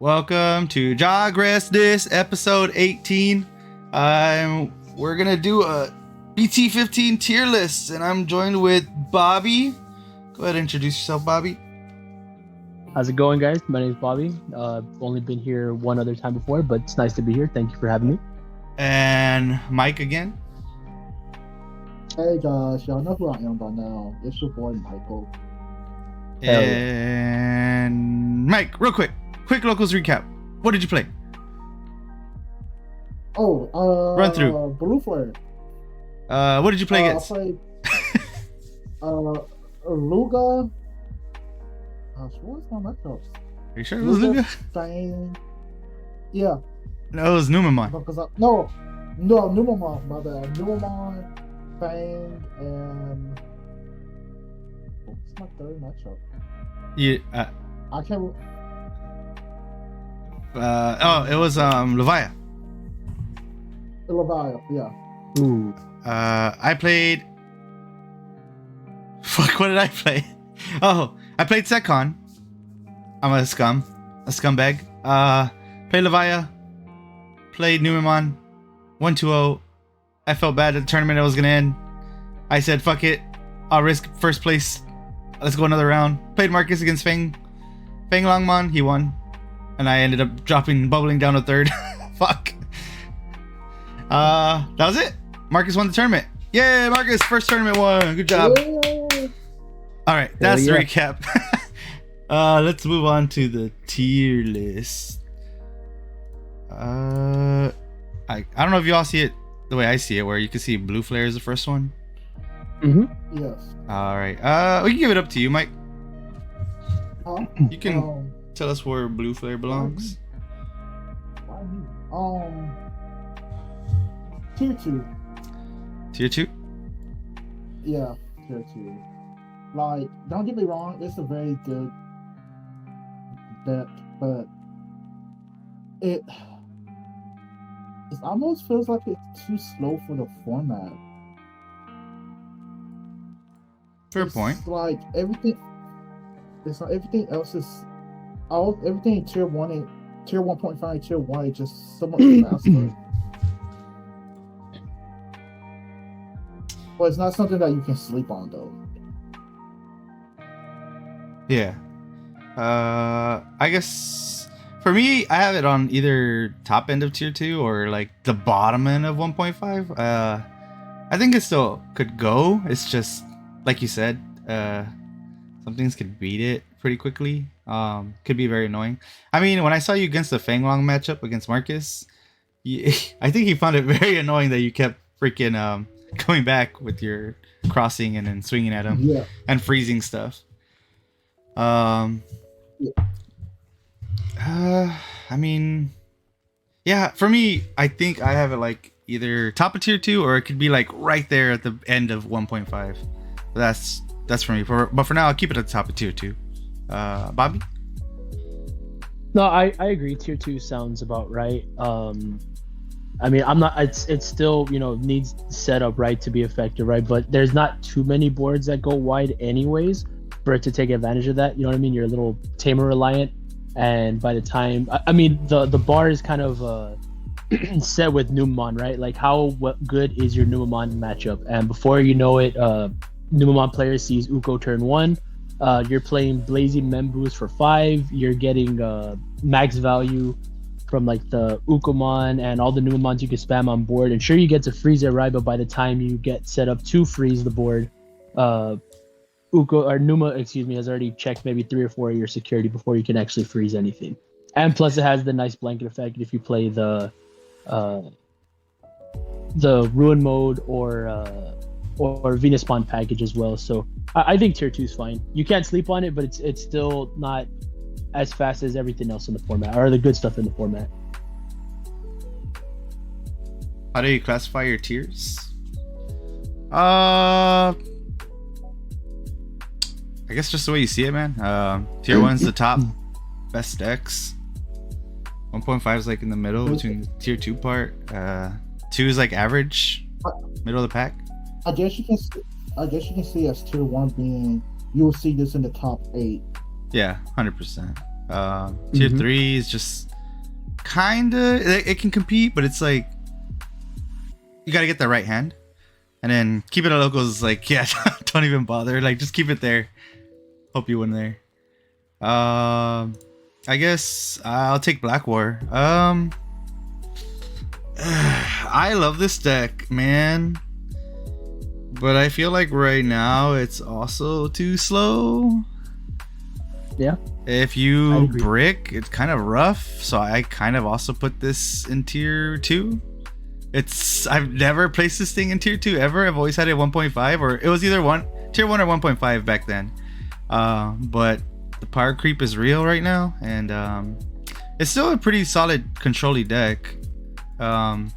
Welcome to Jogress. This episode 18. We're gonna do a BT15 tier list, and I'm joined with Bobby. Go ahead and introduce yourself, Bobby. How's it going, guys? My name's Bobby. Only been here one other time before, but it's nice to be here. Thank you for having me. And Mike again. Hey guys, y'all know who I am by now. It's your boy Michael. And Mike, real quick locals recap. What did you play? Run through. Blue Flare. What did you play against? I played Luga. What's my matchups? Are you sure it was Luga? Fang. Yeah. No, it was Numamon. No, Numamon. My bad. Numamon, Fang, and what's my third matchup? I can't. It was Levia. Levia, yeah. Ooh. I played. Fuck, what did I play? Oh, I played Sekon. I'm a scumbag. Played Levia. Played Numamon. 1-2-0. I felt bad at the tournament I was gonna end. I said, fuck it. I'll risk first place. Let's go another round. Played Marcus against Fang Longmon. He won. And I ended up bubbling down to third. Fuck. That was it. Marcus won the tournament. Yay, Marcus, first tournament won. Good job. Yeah. All right, that's the recap. Let's move on to the tier list. I don't know if you all see it the way I see it, where you can see Blue Flare is the first one. Mm-hmm. Yes. All right. We can give it up to you, Mike. You can tell us where Blue Flare belongs. Tier 2. Tier 2? Yeah, tier 2. Like, don't get me wrong, it's a very good deck, but it almost feels like it's too slow for the format. Fair It's point. like everything. It's like everything else is everything in tier 1 and tier 1.5, tier 1 is just so much faster. But it's not something that you can sleep on, though. Yeah. I guess for me, I have it on either top end of tier 2 or like the bottom end of 1.5. I think it still could go. It's just like you said, some things could beat it pretty quickly. Could be very annoying. I mean, when I saw you against the Fanglong matchup against Marcus, I think he found it very annoying that you kept freaking going back with your crossing and then swinging at him and freezing stuff. I mean, yeah, for me, I think I have it like either top of tier 2 or it could be like right there at the end of 1.5. That's for me. But for now, I'll keep it at the top of tier 2. Bobby? No, I agree. Tier 2 sounds about right. I mean, I'm not. It's still needs set up right to be effective, right? But there's not too many boards that go wide, anyways, for it to take advantage of that. You know what I mean? You're a little tamer reliant, and by the time I mean the bar is kind of set with Numamon, right? Like what good is your Numamon matchup? And before you know it, Numamon player sees Uko turn 1. You're playing Blazing Memboost for 5. You're getting max value from like the Ukomon and all the Numamons you can spam on board. And sure, you get to freeze it, right? But by the time you get set up to freeze the board, Numa, has already checked maybe 3 or 4 of your security before you can actually freeze anything. And plus, it has the nice blanket effect if you play the Ruin mode or Venus Spawn package as well. So I think tier 2 is fine. You can't sleep on it, but it's still not as fast as everything else in the format, or the good stuff in the format. How do you classify your tiers? I guess just the way you see it, man. Tier 1's the top best decks. 1.5 is like in the middle between the tier 2 part. 2 is like average, middle of the pack. I guess you can see as tier 1 being, you'll see this in the top 8. Yeah, 100%. Tier 3 is just kinda, it can compete, but it's like you gotta get the right hand. And then keep it at locals is like, yeah, don't even bother. Like, just keep it there. Hope you win there. I guess I'll take Black War. I love this deck, man. But I feel like right now it's also too slow. Yeah. If you brick, it's kind of rough. So I kind of also put this in tier 2. I've never placed this thing in tier 2 ever. I've always had it 1.5, or it was either tier 1 or 1.5 back then. But the power creep is real right now, and it's still a pretty solid control-y deck. Can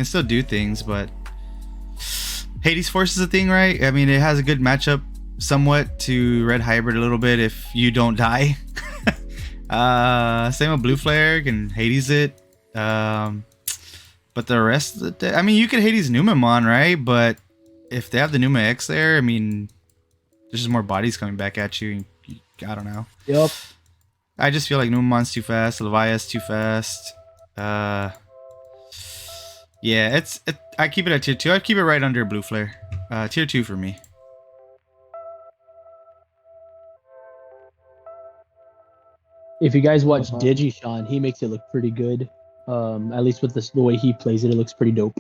still do things, but Hades Force is a thing, right? I mean, it has a good matchup somewhat to Red Hybrid a little bit if you don't die. Same with Blue Flare, can Hades it. But the rest of the deck, I mean, you could Hades Numemon, right? But if they have the Numa X there, I mean, there's just more bodies coming back at you. I don't know. Yep. I just feel like Numemon's too fast. Levia's too fast. Yeah, I keep it at tier 2. I'd keep it right under Blue Flare. Tier 2 for me. If you guys watch Digimon, he makes it look pretty good. At least with the way he plays it, it looks pretty dope.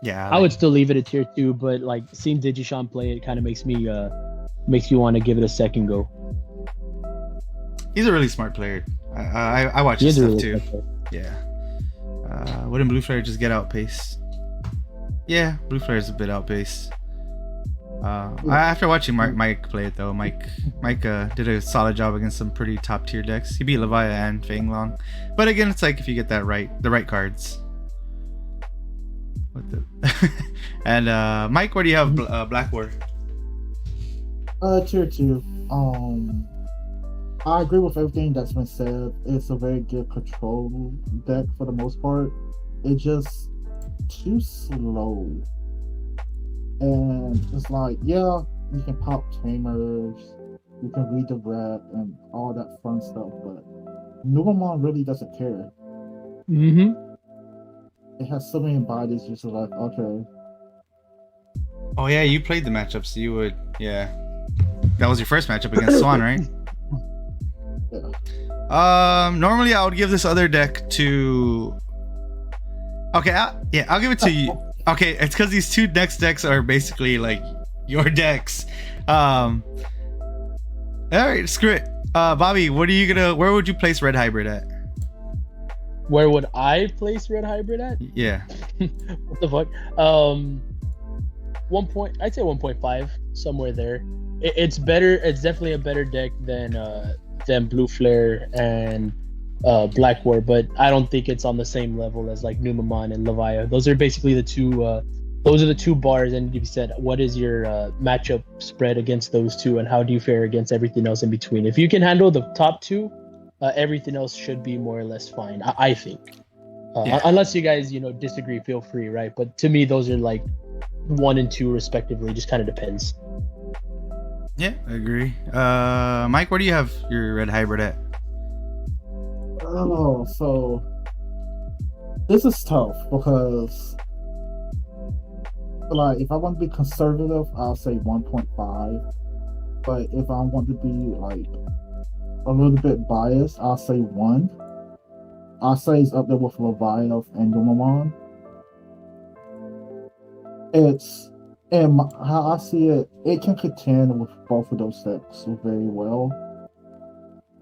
Yeah, I would still leave it at tier 2, but like seeing Digimon play it kind of makes me want to give it a second go. He's a really smart player. I watch his stuff too. Yeah. Wouldn't Blue Flare just get outpaced? Yeah, Blue Flare is a bit outpaced. After watching Mike play it though, Mike did a solid job against some pretty top tier decks. He beat Levia and Fang Long, but again, it's like if you get that the right cards. What the? And Mike, where do you have Black War? Tier 2. I agree with everything that's been said. It's a very good control deck for the most part. It's just too slow. And it's like, yeah, you can pop tamers, you can redirect and all that fun stuff, but Numemon really doesn't care. It has so many bodies, just like, okay. Oh yeah, you played the matchup, so you would, yeah. That was your first matchup against Swan, right? Yeah. Normally I would give this other deck to. Okay, I'll give it to you. Okay, it's because these two next decks are basically like your decks. All right, screw it. Bobby, where would you place Red Hybrid at? Where would I place Red Hybrid at? Yeah. What the fuck? I'd say 1.5, somewhere there. It's better. It's definitely a better deck than Blue Flare and Black War, but I don't think it's on the same level as like Numemon and Levia. Those are basically the two. Those are the two bars, and you said, what is your matchup spread against those two, and how do you fare against everything else in between? If you can handle the top two, everything else should be more or less fine. I think, unless you guys disagree, feel free, right? But to me, those are like 1 and 2 respectively. Just kind of depends. Yeah, I agree. Mike, where do you have your Red Hybrid at? Oh, so this is tough because, like, if I want to be conservative, I'll say 1.5. But if I want to be like a little bit biased, I'll say 1. I'll say it's up there with Leviathan and Numemon. And how I see it, it can contend with both of those decks very well.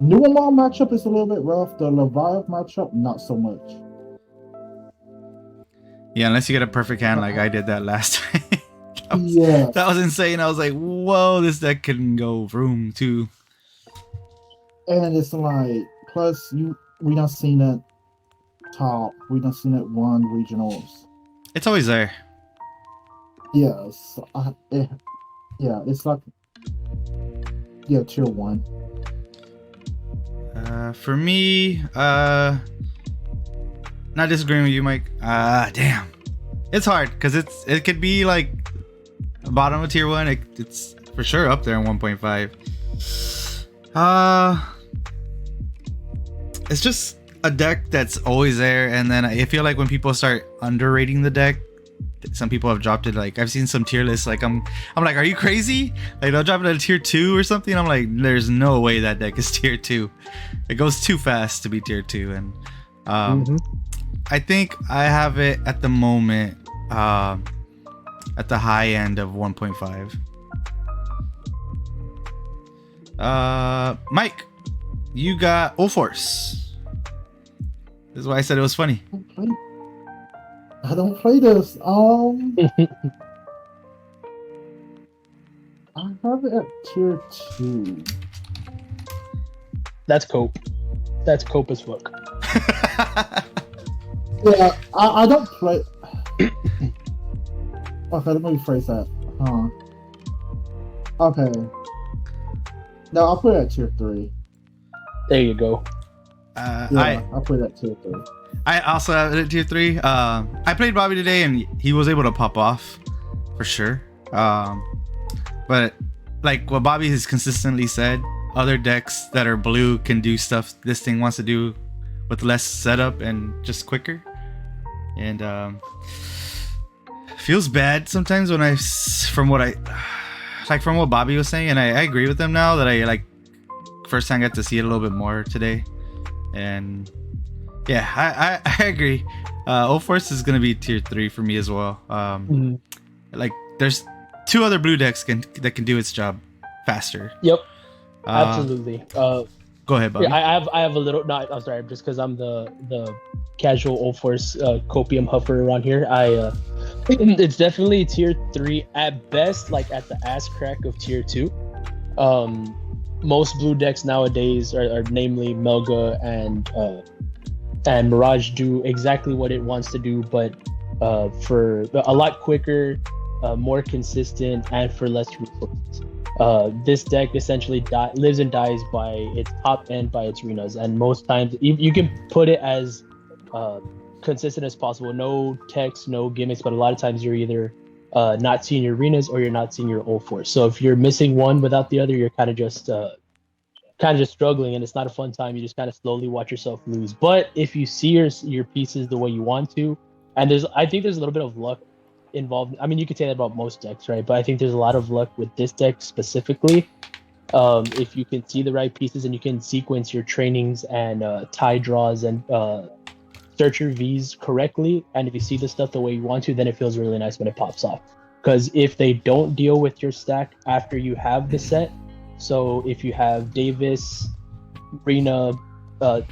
Numemon matchup is a little bit rough. The Leviathan matchup, not so much. Yeah, unless you get a perfect hand like I did that last time. That was insane. I was like, whoa, this deck can go vroom too. And it's like, plus we done seen it top. We done seen it won regionals. It's always there. Yes. It's like, tier 1. For me, not disagreeing with you, Mike. Damn, it's hard because it could be like bottom of tier 1. It's for sure up there in 1.5. it's just a deck that's always there, and then I feel like when people start underrating the deck, some people have dropped it. Like I've seen some tier lists. Like I'm like, are you crazy? Like they'll drop it at tier 2 or something. I'm like, there's no way that deck is tier 2. It goes too fast to be tier 2, and I think I have it at the moment at the high end of 1.5. Mike, you got O-Force. This is why I said it was funny. I don't play this. I have it at tier 2. That's cope. That's cope as fuck. Yeah, I don't play. Okay, let me rephrase that. Okay. No, I'll put it at tier 3. There you go. I'll put it at tier 3. I also have it at tier 3. I played Bobby today, and he was able to pop off for sure. But like what Bobby has consistently said, other decks that are blue can do stuff this thing wants to do with less setup and just quicker. And feels bad sometimes when from what Bobby was saying, and I agree with him now that I like first time got to see it a little bit more today. And yeah, I agree. O-Force is gonna be tier 3 for me as well. Like there's 2 other blue decks that can do its job faster. Yep. Absolutely. Go ahead, Bobby. Yeah, I have a little. No, I'm sorry. Just because I'm the casual O-Force copium huffer around here, it's definitely tier 3 at best, like at the ass crack of tier 2. Most blue decks nowadays are namely Melga and Mirage do exactly what it wants to do, but for a lot quicker, more consistent, and for less resources. This deck essentially lives and dies by its top end, by its arenas, and most times you can put it as consistent as possible. No text, no gimmicks, but a lot of times you're either not seeing your arenas or you're not seeing your O-Force. So if you're missing one without the other, you're kind of just struggling, and it's not a fun time. You just kind of slowly watch yourself lose. But if you see your pieces the way you want to, and I think there's a little bit of luck involved. I mean, you could say that about most decks, right? But I think there's a lot of luck with this deck specifically. If you can see the right pieces and you can sequence your trainings and tie draws and search your Vs correctly, and if you see the stuff the way you want to, then it feels really nice when it pops off. Because if they don't deal with your stack after you have the set, so if you have Davis, Rena,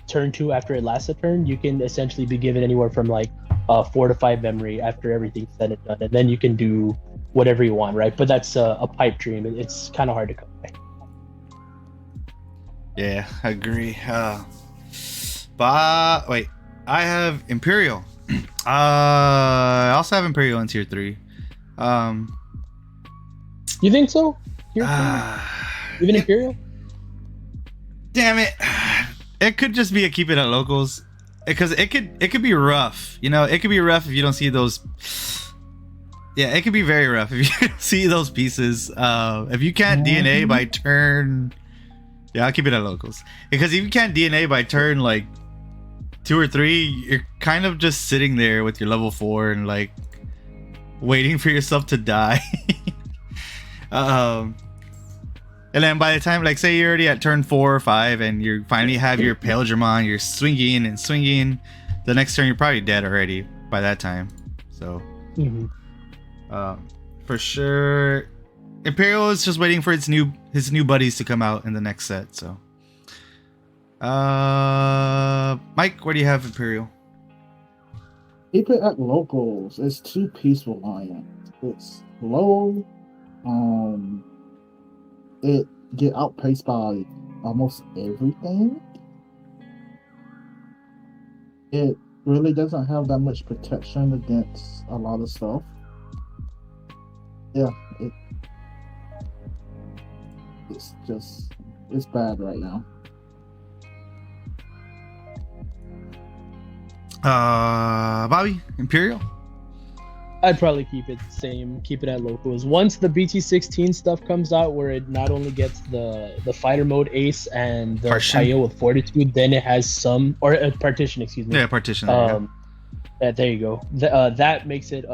turn 2 after it lasts a turn, you can essentially be given anywhere from like 4 to 5 memory after everything's said and done, and then you can do whatever you want, right? But that's a pipe dream. It's kind of hard to come by. Yeah, I agree. But wait, I have Imperial. I also have Imperial in tier 3. You think so? Even Imperial? Damn it! It could just be a keep it at locals, because it could be rough. You know, it could be rough if you don't see those. Yeah, it could be very rough if you don't see those pieces. If you can't DNA by turn, yeah, I'll keep it at locals. Because if you can't DNA by turn like 2 or 3, you're kind of just sitting there with your level 4 and like waiting for yourself to die. And then by the time, like, say you're already at turn 4 or 5 and you finally have your Paildramon, you're swinging and swinging, the next turn you're probably dead already by that time. So, for sure, Imperial is just waiting for his new buddies to come out in the next set. So, Mike, where do you have Imperial? Keep it at locals. It's too peaceful reliant. It's low. It get outpaced by almost everything. It really doesn't have that much protection against a lot of stuff. Yeah, it's bad right now. Bobby, Imperial? I'd probably keep it same, keep it at locals. Once the BT16 stuff comes out, where it not only gets the fighter mode ace and the Partition. Pio with fortitude, then it has some or partition, excuse me. Yeah, partition. There you go. There you go. That makes it.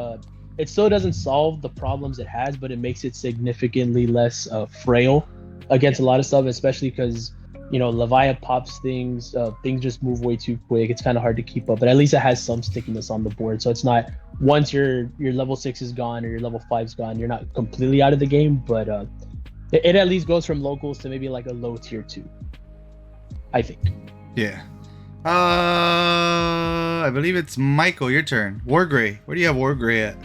It still doesn't solve the problems it has, but it makes it significantly less frail against a lot of stuff, especially because Leviathan pops things. Things just move way too quick. It's kind of hard to keep up, but at least it has some stickiness on the board. So it's not once your level 6 is gone or your level 5 is gone, you're not completely out of the game. But it at least goes from locals to maybe like a low tier 2, I think. Yeah. I believe it's Michael. Your turn. Wargray. Where do you have Wargray at?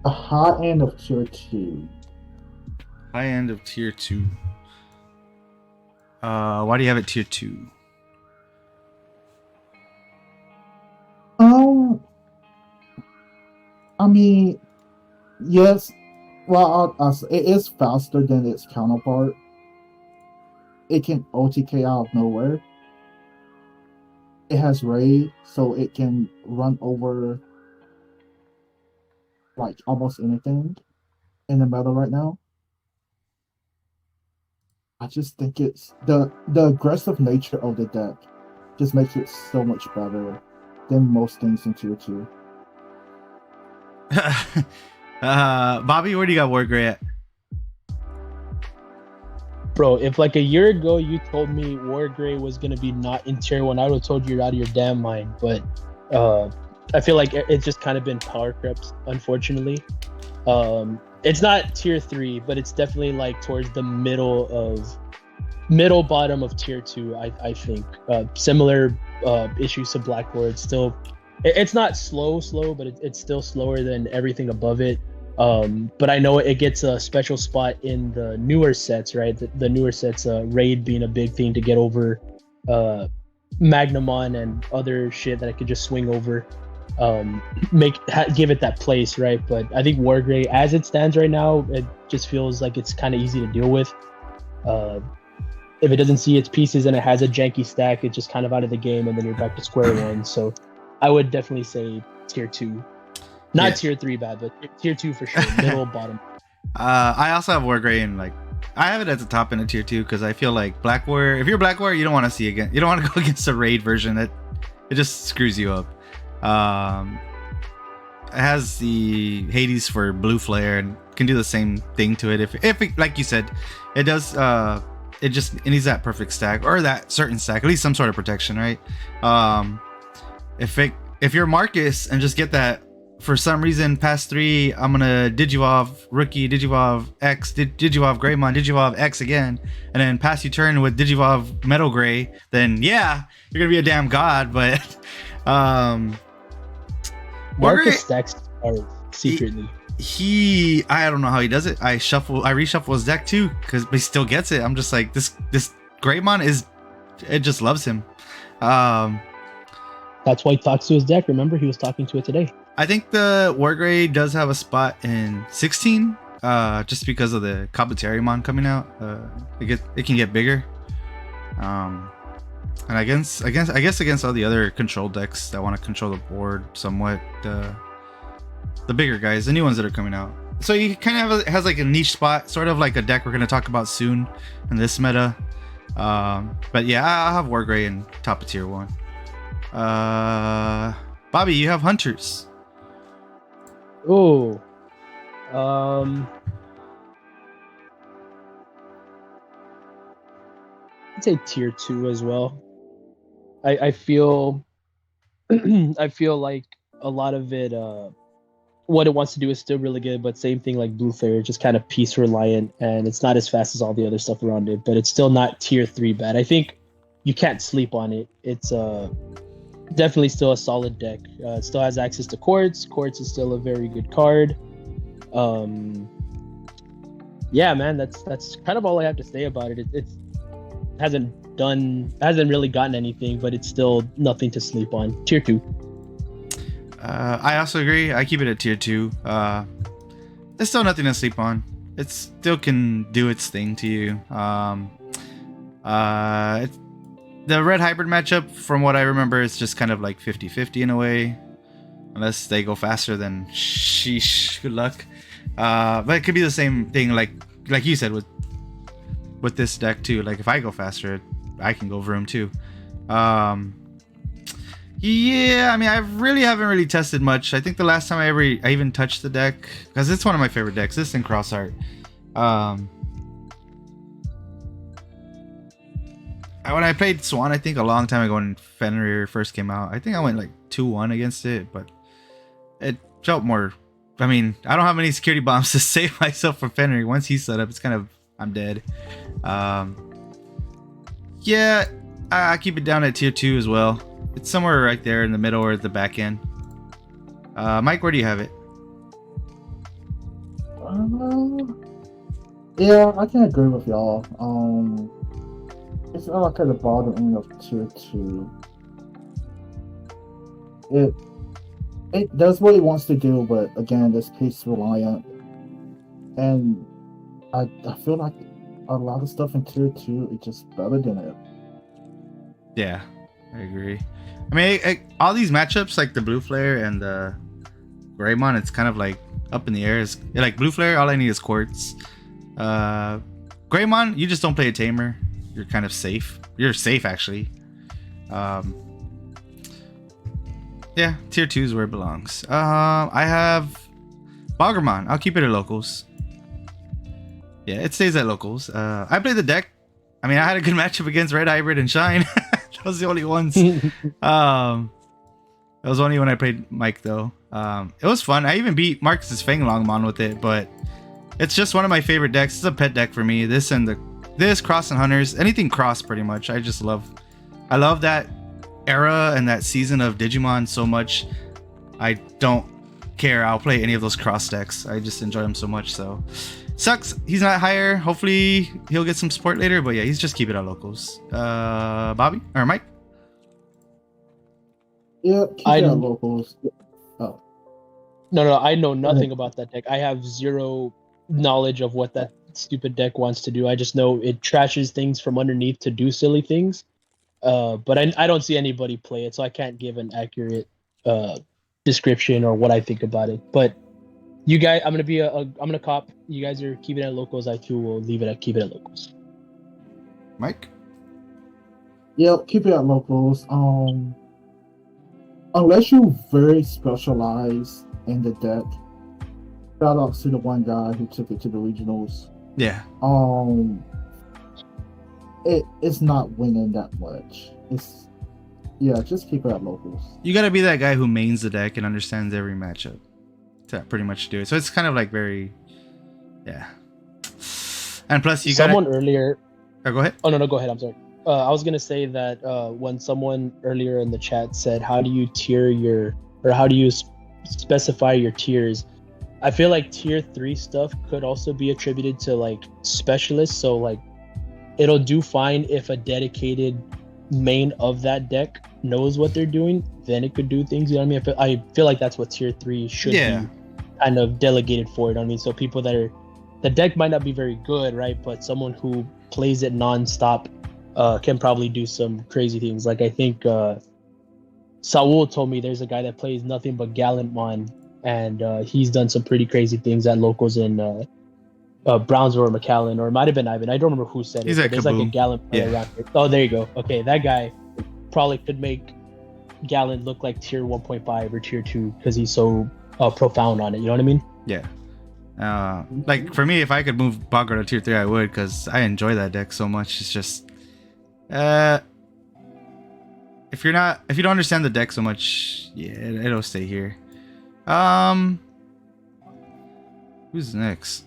A high end of tier 2. High end of tier 2. Why do you have it tier 2? I mean, yes. Well, it is faster than its counterpart. It can OTK out of nowhere. It has raid, so it can run over like almost anything in the meta right now. I just think it's the aggressive nature of the deck just makes it so much better than most things in tier 2. Bobby, where do you got Wargray at? Bro, if like a year ago you told me Wargray was gonna be not in tier 1, I would have told you you're out of your damn mind. But I feel like it's just kind of been power creeps, unfortunately. It's not tier 3, but it's definitely like towards the middle bottom of tier 2. I think similar issues to Blackboard. Still, it's not slow, but it's still slower than everything above it. But I know it gets a special spot in the newer sets, right? The newer sets, raid being a big thing to get over Magnamon and other shit that I could just swing over. Give it that place, right? But I think Wargray, as it stands right now, it just feels like it's kind of easy to deal with. If it doesn't see its pieces and it has a janky stack, it's just kind of out of the game, and then you're back to square one. So I would definitely say tier 2. Not tier 3 bad, but tier 2 for sure. Middle, bottom. I also have Wargray, and like I have it at the top end of tier 2 because I feel like Black Warrior. If you're Black Warrior, you don't want to see again. You don't want to go against the raid version. It just screws you up. It has the Hades for blue flare and can do the same thing to it. If it, like you said, it does. It needs that perfect stack or that certain stack, at least some sort of protection, right? If you're Marcus and just get that for some reason past 3, I'm gonna Digivolve Rookie, Digivolve X, Digivolve Greymon, Digivolve X again, and then pass you turn with Digivolve Metal Gray, then yeah, you're gonna be a damn god. But Marcus stacks cards secretly. I don't know how he does it. I reshuffle his deck too, but he still gets it. I'm just like, this Greymon it just loves him. That's why he talks to his deck. Remember, he was talking to it today. I think the Wargray does have a spot in 16, just because of the Kabuterimon coming out. It can get bigger. And I guess against all the other control decks that want to control the board somewhat, the bigger guys, the new ones that are coming out. So he kind of has like a niche spot, sort of like a deck we're going to talk about soon in this meta. But yeah, I'll have Wargray in top of tier 1. Bobby, you have Hunters. Oh, I'd say tier 2 as well. I feel I feel like a lot of it, what it wants to do is still really good, but same thing like Blue Flare, just kind of piece reliant, and it's not as fast as all the other stuff around it, but it's still not tier 3 bad. I think you can't sleep on it. It's definitely still a solid deck. It still has access to Quartz. Quartz is still a very good card. Yeah, man, that's kind of all I have to say about it. It hasn't really gotten anything, but it's still nothing to sleep on. Tier 2. I also agree. I keep it at tier 2. There's still nothing to sleep on. It still can do its thing to you. the red hybrid matchup, from what I remember, is just kind of like 50-50 in a way. Unless they go faster, then sheesh, good luck. But it could be the same thing, like you said with this deck too. Like if I go faster, I can go vroom too. Yeah, I mean, I really haven't tested much. I think the last time I even touched the deck, because it's one of my favorite decks, this and Crossheart. When I played Swan, I think a long time ago when Fenrir first came out, I think I went like 2-1 against it, but it felt more. I mean, I don't have any security bombs to save myself from Fenrir. Once he's set up, it's kind of, I'm dead. Yeah, I keep it down at tier 2 as well. It's somewhere right there in the middle or at the back end. Mike, where do you have it? Yeah, I can agree with y'all. It's like at the bottom end of tier 2. It does what it wants to do, but again, it's pace reliant. And I feel like a lot of stuff in tier 2 is just better than it. Yeah, I agree. I mean, all these matchups, like the Blue Flare and the Greymon, it's kind of like up in the air. It's, like Blue Flare, all I need is Quartz. Greymon, you just don't play a Tamer. You're kind of safe. You're safe, actually. Yeah, tier 2 is where it belongs. I have Boggermon. I'll keep it at locals. Yeah, it stays at locals. I played the deck. I mean, I had a good matchup against Red Hybrid and Shine. That was the only ones. That was only when I played Mike, though. It was fun. I even beat Marcus's Fang Longmon with it, but it's just one of my favorite decks. It's a pet deck for me. This Cross and Hunters, anything Cross, pretty much. I love that era and that season of Digimon so much. I don't care. I'll play any of those Cross decks. I just enjoy them so much. So sucks he's not higher. Hopefully he'll get some support later, but yeah, he's just keep it at locals. Bobby or Mike? Yeah, keep it at locals. Oh. No, I know nothing about that deck. I have zero knowledge of what that stupid deck wants to do. I just know it trashes things from underneath to do silly things. But I don't see anybody play it, so I can't give an accurate description or what I think about it. But you guys, I'm gonna cop. You guys are keeping it at locals. I too will keep it at locals. Mike? Yep, keep it at locals. Unless you very specialize in the deck. Shout out to the one guy who took it to the regionals. Yeah. It's not winning that much. Just keep it at locals. You gotta be that guy who mains the deck and understands every matchup to pretty much do it. So it's kind of like very, yeah. And plus, you someone earlier. Oh, go ahead. Oh no, go ahead. I'm sorry. I was gonna say that when someone earlier in the chat said, "How do you how do you specify your tiers?" I feel like tier 3 stuff could also be attributed to like specialists. So like, it'll do fine if a dedicated main of that deck knows what they're doing. Then it could do things. You know what I mean? I feel like that's what tier 3 should be kind of delegated for. You know what I mean? So people the deck might not be very good, right? But someone who plays it nonstop can probably do some crazy things. Like I think Saul told me there's a guy that plays nothing but Gallantmon, and he's done some pretty crazy things at locals in Brownsville or McAllen, or it might have been Ivan. I don't remember who said it. There's like a Gallant player around here. Oh, there you go. Okay, that guy probably could make Gallant look like tier 1.5 or tier 2 because he's so profound on it. You know what I mean? Yeah. Like for me, if I could move Bogart to tier 3, I would, because I enjoy that deck so much. It's just if you don't understand the deck so much, yeah, it'll stay here. Who's next?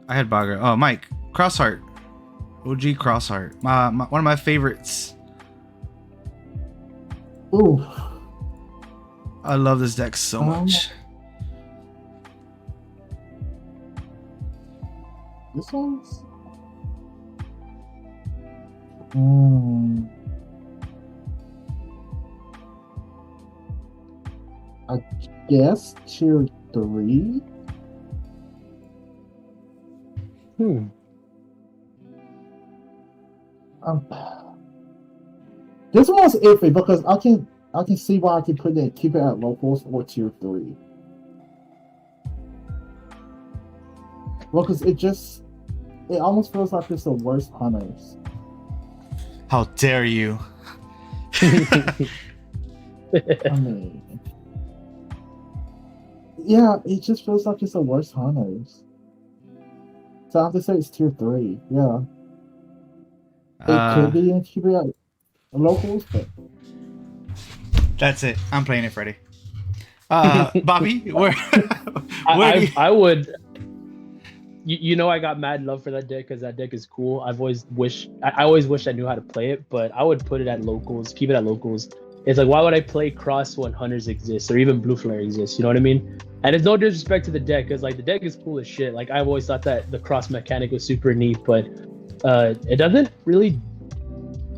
I had Bogart. Oh, Mike. Crossheart. OG Crossheart. One of my favorites. Ooh. I love this deck so much. This one's... I guess tier 3? This one's iffy because I can see why I can keep it at locals or tier 3. Well, because it almost feels like it's the worst hunters. How dare you? I mean, yeah, it just feels like it's the worst hunters. So I have to say it's tier 3. Yeah, it could be in keep it at locals, but That's it. I'm playing it, Freddy. Bobby, where? I would. You know, I got mad love for that deck because that deck is cool. I always wish I knew how to play it, but I would put it at locals, keep it at locals. It's like, why would I play cross when hunters exist or even blue flare exists? You know what I mean? And it's no disrespect to the deck because like the deck is cool as shit. Like I've always thought that the cross mechanic was super neat, but it doesn't really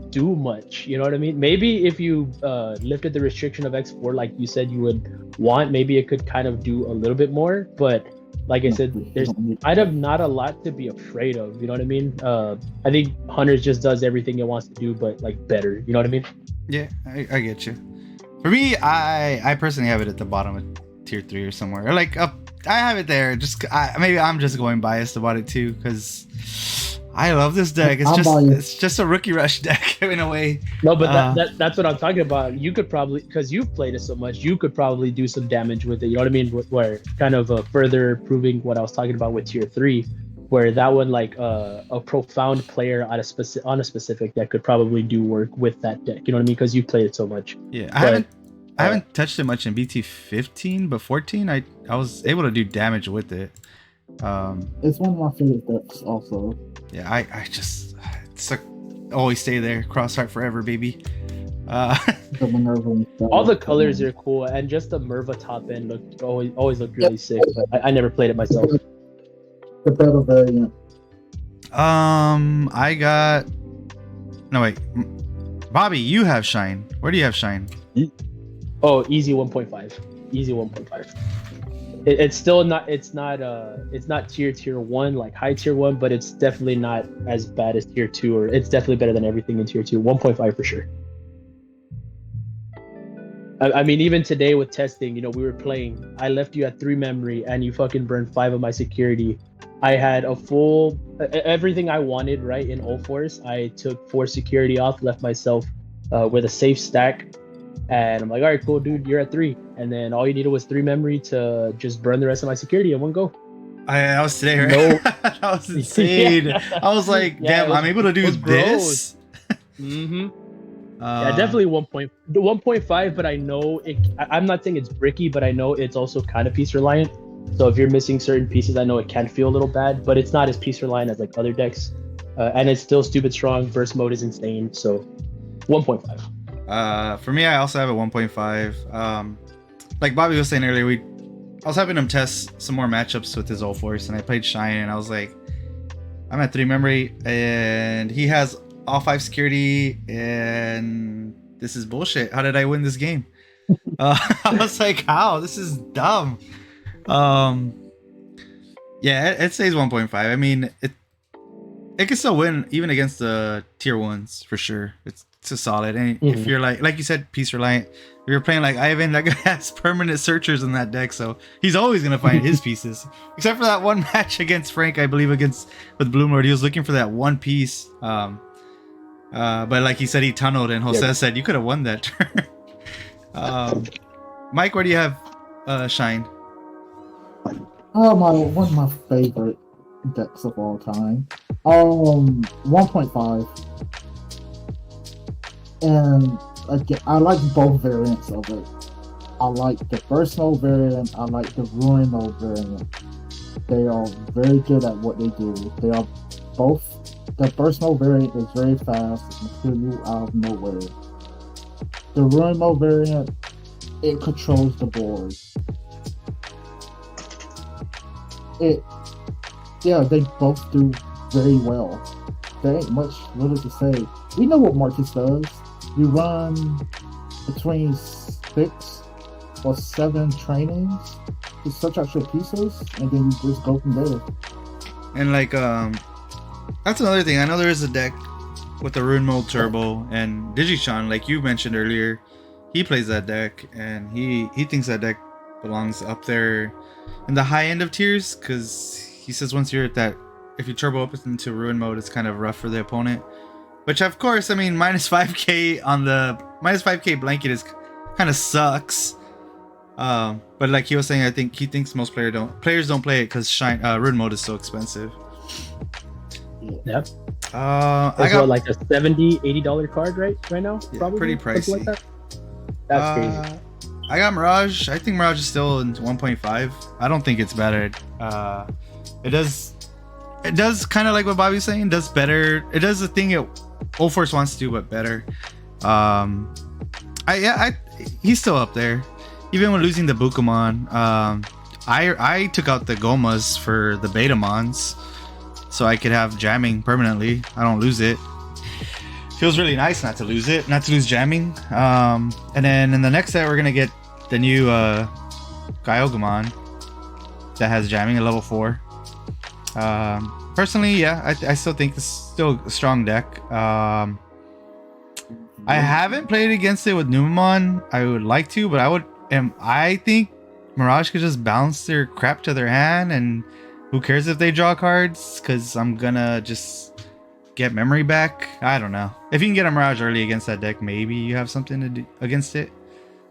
do much. You know what I mean? Maybe if you lifted the restriction of X4 like you said you would want, maybe it could kind of do a little bit more, but like I said, there's kind of not a lot to be afraid of. You know what I mean? I think Hunters just does everything it wants to do, but like better. You know what I mean? Yeah, I get you. For me, I personally have it at the bottom of tier 3 or somewhere. Or like up, I have it there. Maybe I'm just going biased about it too, because I love this deck. It's just a rookie rush deck in a way. No, but that's what I'm talking about. You could probably, because you've played it so much, you could probably do some damage with it. You know what I mean? Where kind of further proving what I was talking about with tier 3, where that one like a profound player on a specific deck could probably do work with that deck. You know what I mean? Because you played it so much. Yeah, I haven't touched it much in BT15, but 14 I was able to do damage with it. It's one of my favorite decks also. Yeah, I just always stay there. Crossheart forever, baby. All the colors are cool, and just the Merva top end always looked really sick. But I never played it myself. The better variant. I got. No wait, Bobby, you have Shine. Where do you have Shine? Oh, easy 1.5. Easy 1.5. It's still not. It's not tier 1 like high tier 1, but it's definitely not as bad as tier 2, or it's definitely better than everything in tier 2. 1.5 for sure. I mean, even today with testing, you know, we were playing. I left you at 3 memory, and you fucking burned 5 of my security. I had a full everything I wanted right in All Force. I took 4 security off, left myself with a safe stack. And I'm like, all right, cool, dude, you're at 3. And then all you needed was 3 memory to just burn the rest of my security in one go. I was today, right? No. That was insane. Yeah. I was like, damn, I'm able to do this. Mm-hmm. Yeah, definitely 1.5, but I know I'm not saying it's bricky, but I know it's also kind of piece reliant. So if you're missing certain pieces, I know it can feel a little bad, but it's not as piece reliant as like other decks. And it's still stupid strong. Burst mode is insane. So 1.5. For me, I also have a 1.5. Like Bobby was saying earlier, I was having him test some more matchups with his All Force, and I played Shine, and I was like, I'm at 3 memory, and he has all 5 security, and this is bullshit. How did I win this game? I was like, how? This is dumb. Yeah, it says 1.5. I mean, it can still win even against the tier 1s for sure. It's a solid. And if you're like you said, piece reliant, if you're playing like Ivan, that guy has permanent searchers in that deck, so he's always gonna find his pieces. Except for that one match against Frank, I believe, with Bloomlord, he was looking for that one piece. But like he said, he tunneled, and Jose said you could have won that turn. Mike, where do you have Shine? Oh, one of my favorite decks of all time. 1.5. And again, I like both variants of it. I like the burst mode variant. I like the ruin mode variant. They are very good at what they do. They are both. The burst mode variant is very fast and kill you out of nowhere. The ruin mode variant, it controls the board. They both do very well. There ain't much really to say. We know what Marcus does. You run between 6 or 7 trainings to search out your pieces, and then you just go from there. And like, that's another thing. I know there is a deck with the Rune Mold Turbo and Digishon, like you mentioned earlier, he plays that deck, and he thinks that deck belongs up there in the high end of tiers, because he says once you're at that, if you turbo up into Ruin mode, it's kind of rough for the opponent. Which, of course, I mean, minus 5k on the minus 5k blanket is kind of sucks. But like he was saying, I think he thinks most players don't play it because Ruin mode is so expensive. Yep. I got like a $70-$80 card right now, yeah, probably pretty pricey. like that. That's crazy. I got Mirage. I think Mirage is still in 1.5. I don't think it's better. It does kind of like what Bobby's saying. Does better. It does the thing Old Force wants to do, but better. He's still up there, even when losing the Bukamon. I took out the Gomas for the Betamons, so I could have jamming permanently. I don't lose it. Feels really nice not to lose it, not to lose jamming. And then in the next set, we're gonna get the new Gyogamon that has jamming at level 4. Personally, yeah, I still think it's still a strong deck. I haven't played against it with Numamon. I would like to, but I think Mirage could just bounce their crap to their hand, and who cares if they draw cards? Because I'm gonna just get memory back. I don't know. If you can get a Mirage early against that deck, maybe you have something to do against it.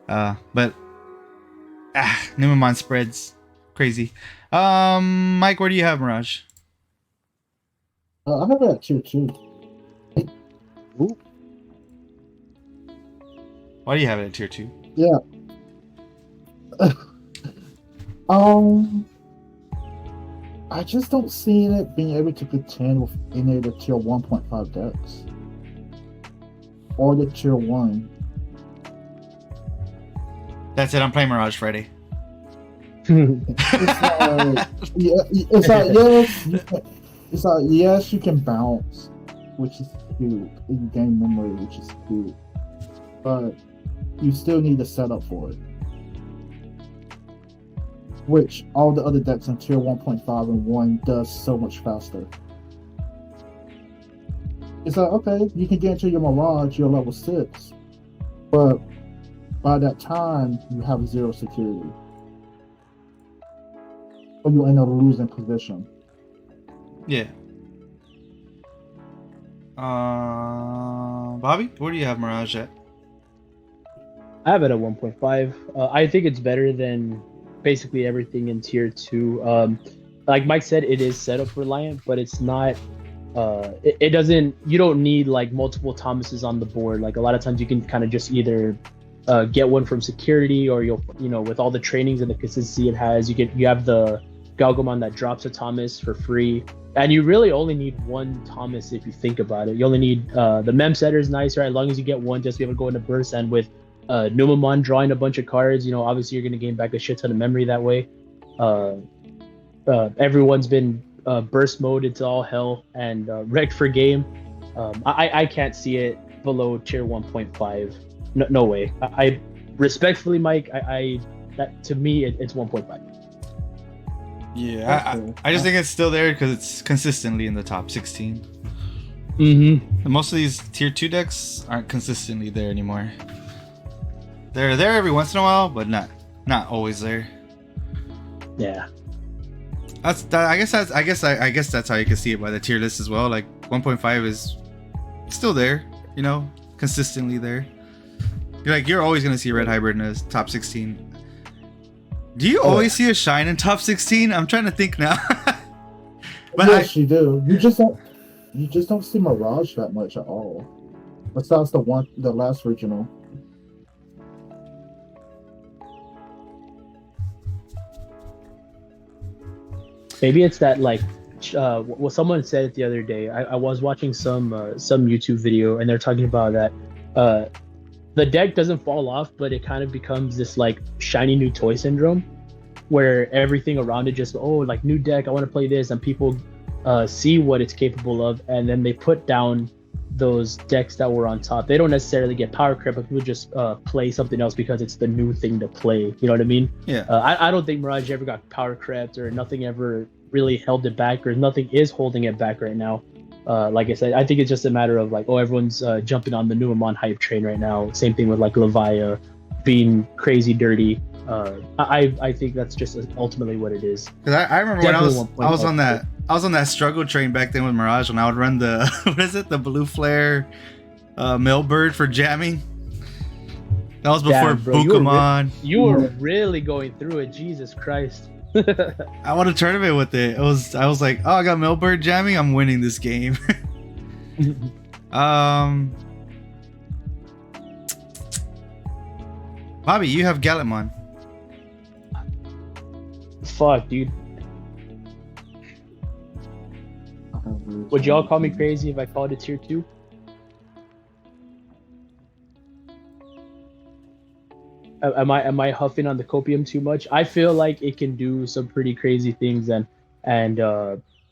But Numamon spreads crazy. Mike, where do you have Mirage? I have it at tier 2. Ooh. Why do you have it at tier 2? Yeah. I just don't see it being able to contend with any of the tier 1.5 decks. Or the tier 1. That's it, I'm playing Mirage Friday. It's like yes, you can bounce, which is cute. You gain memory, which is cute. But you still need a setup for it. Which all the other decks in tier 1.5 and 1 does so much faster. It's like, okay, you can get into your Mirage, you're level 6. But by that time, you have 0 security. Or you're in a losing position. Yeah. Bobby, where do you have Mirage at? I have it at 1.5. I think it's better than basically everything in tier 2. Like Mike said, it is setup reliant, but it's not. It doesn't. You don't need like multiple Thomases on the board. Like a lot of times, you can kind of just either get one from security, or with all the trainings and the consistency it has, you have the Galgamon that drops a Thomas for free. And you really only need one Thomas if you think about it. You only need the Mem Setter is nice, right? As long as you get one, just be able to go into burst. And with Numamon drawing a bunch of cards, obviously you're going to gain back a shit ton of memory that way. Everyone's been burst moded to all hell and wrecked for game. I can't see it below tier 1.5. No way. I respectfully, Mike, that to me it's 1.5. Yeah, I just think it's still there because it's consistently in the top 16. Mm-hmm. And most of these tier 2 decks aren't consistently there anymore. They're there every once in a while, but not always there. Yeah. I guess that's how you can see it by the tier list as well. Like 1.5 is still there, consistently there. You're always gonna see Red Hybrid in the top 16. Do you always see a shine in top 16? I'm trying to think now. But yes, you do. You just don't see Mirage that much at all. Besides the last regional. Maybe it's that what someone said it the other day. I was watching some YouTube video, and they're talking about that the deck doesn't fall off, but it kind of becomes this shiny new toy syndrome, where everything around it just new deck, I want to play this, and people see what it's capable of, and then they put down those decks that were on top. They don't necessarily get power creep, but people just play something else because it's the new thing to play. You know what I mean? Yeah. I don't think Mirage ever got power crept, or nothing ever really held it back, or nothing is holding it back right now. Like I said, I think it's just a matter of like, oh, everyone's jumping on the Numamon hype train right now. Same thing with like Levia being crazy dirty. I think that's just ultimately what it is. Because I remember Definitely when I was on that struggle train back then with Mirage, when I would run the what is it, the blue flare Mailbird for jamming. That was before Damn, bro, Pokemon. You were really going through it. Jesus Christ. I won a tournament with it. I was like, oh, I got Mailbird jamming. I'm winning this game. Bobby, you have Gallimon. Fuck, dude. Would y'all call me crazy if I called it tier 2? Am I huffing on the copium too much? I feel like it can do some pretty crazy things, and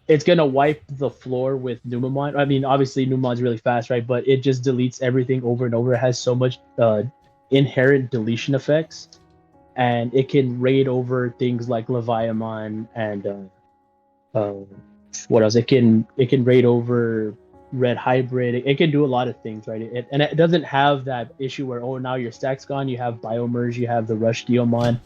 it's gonna wipe the floor with Numamon. I mean, obviously Numamon's really fast, right? But it just deletes everything over and over. It has so much inherent deletion effects, and it can raid over things like Leviamon and what else? It can raid over Red Hybrid. It can do a lot of things, right? And it doesn't have that issue where, oh, now your stack's gone, you have Biomerge, you have the Rush Diomon.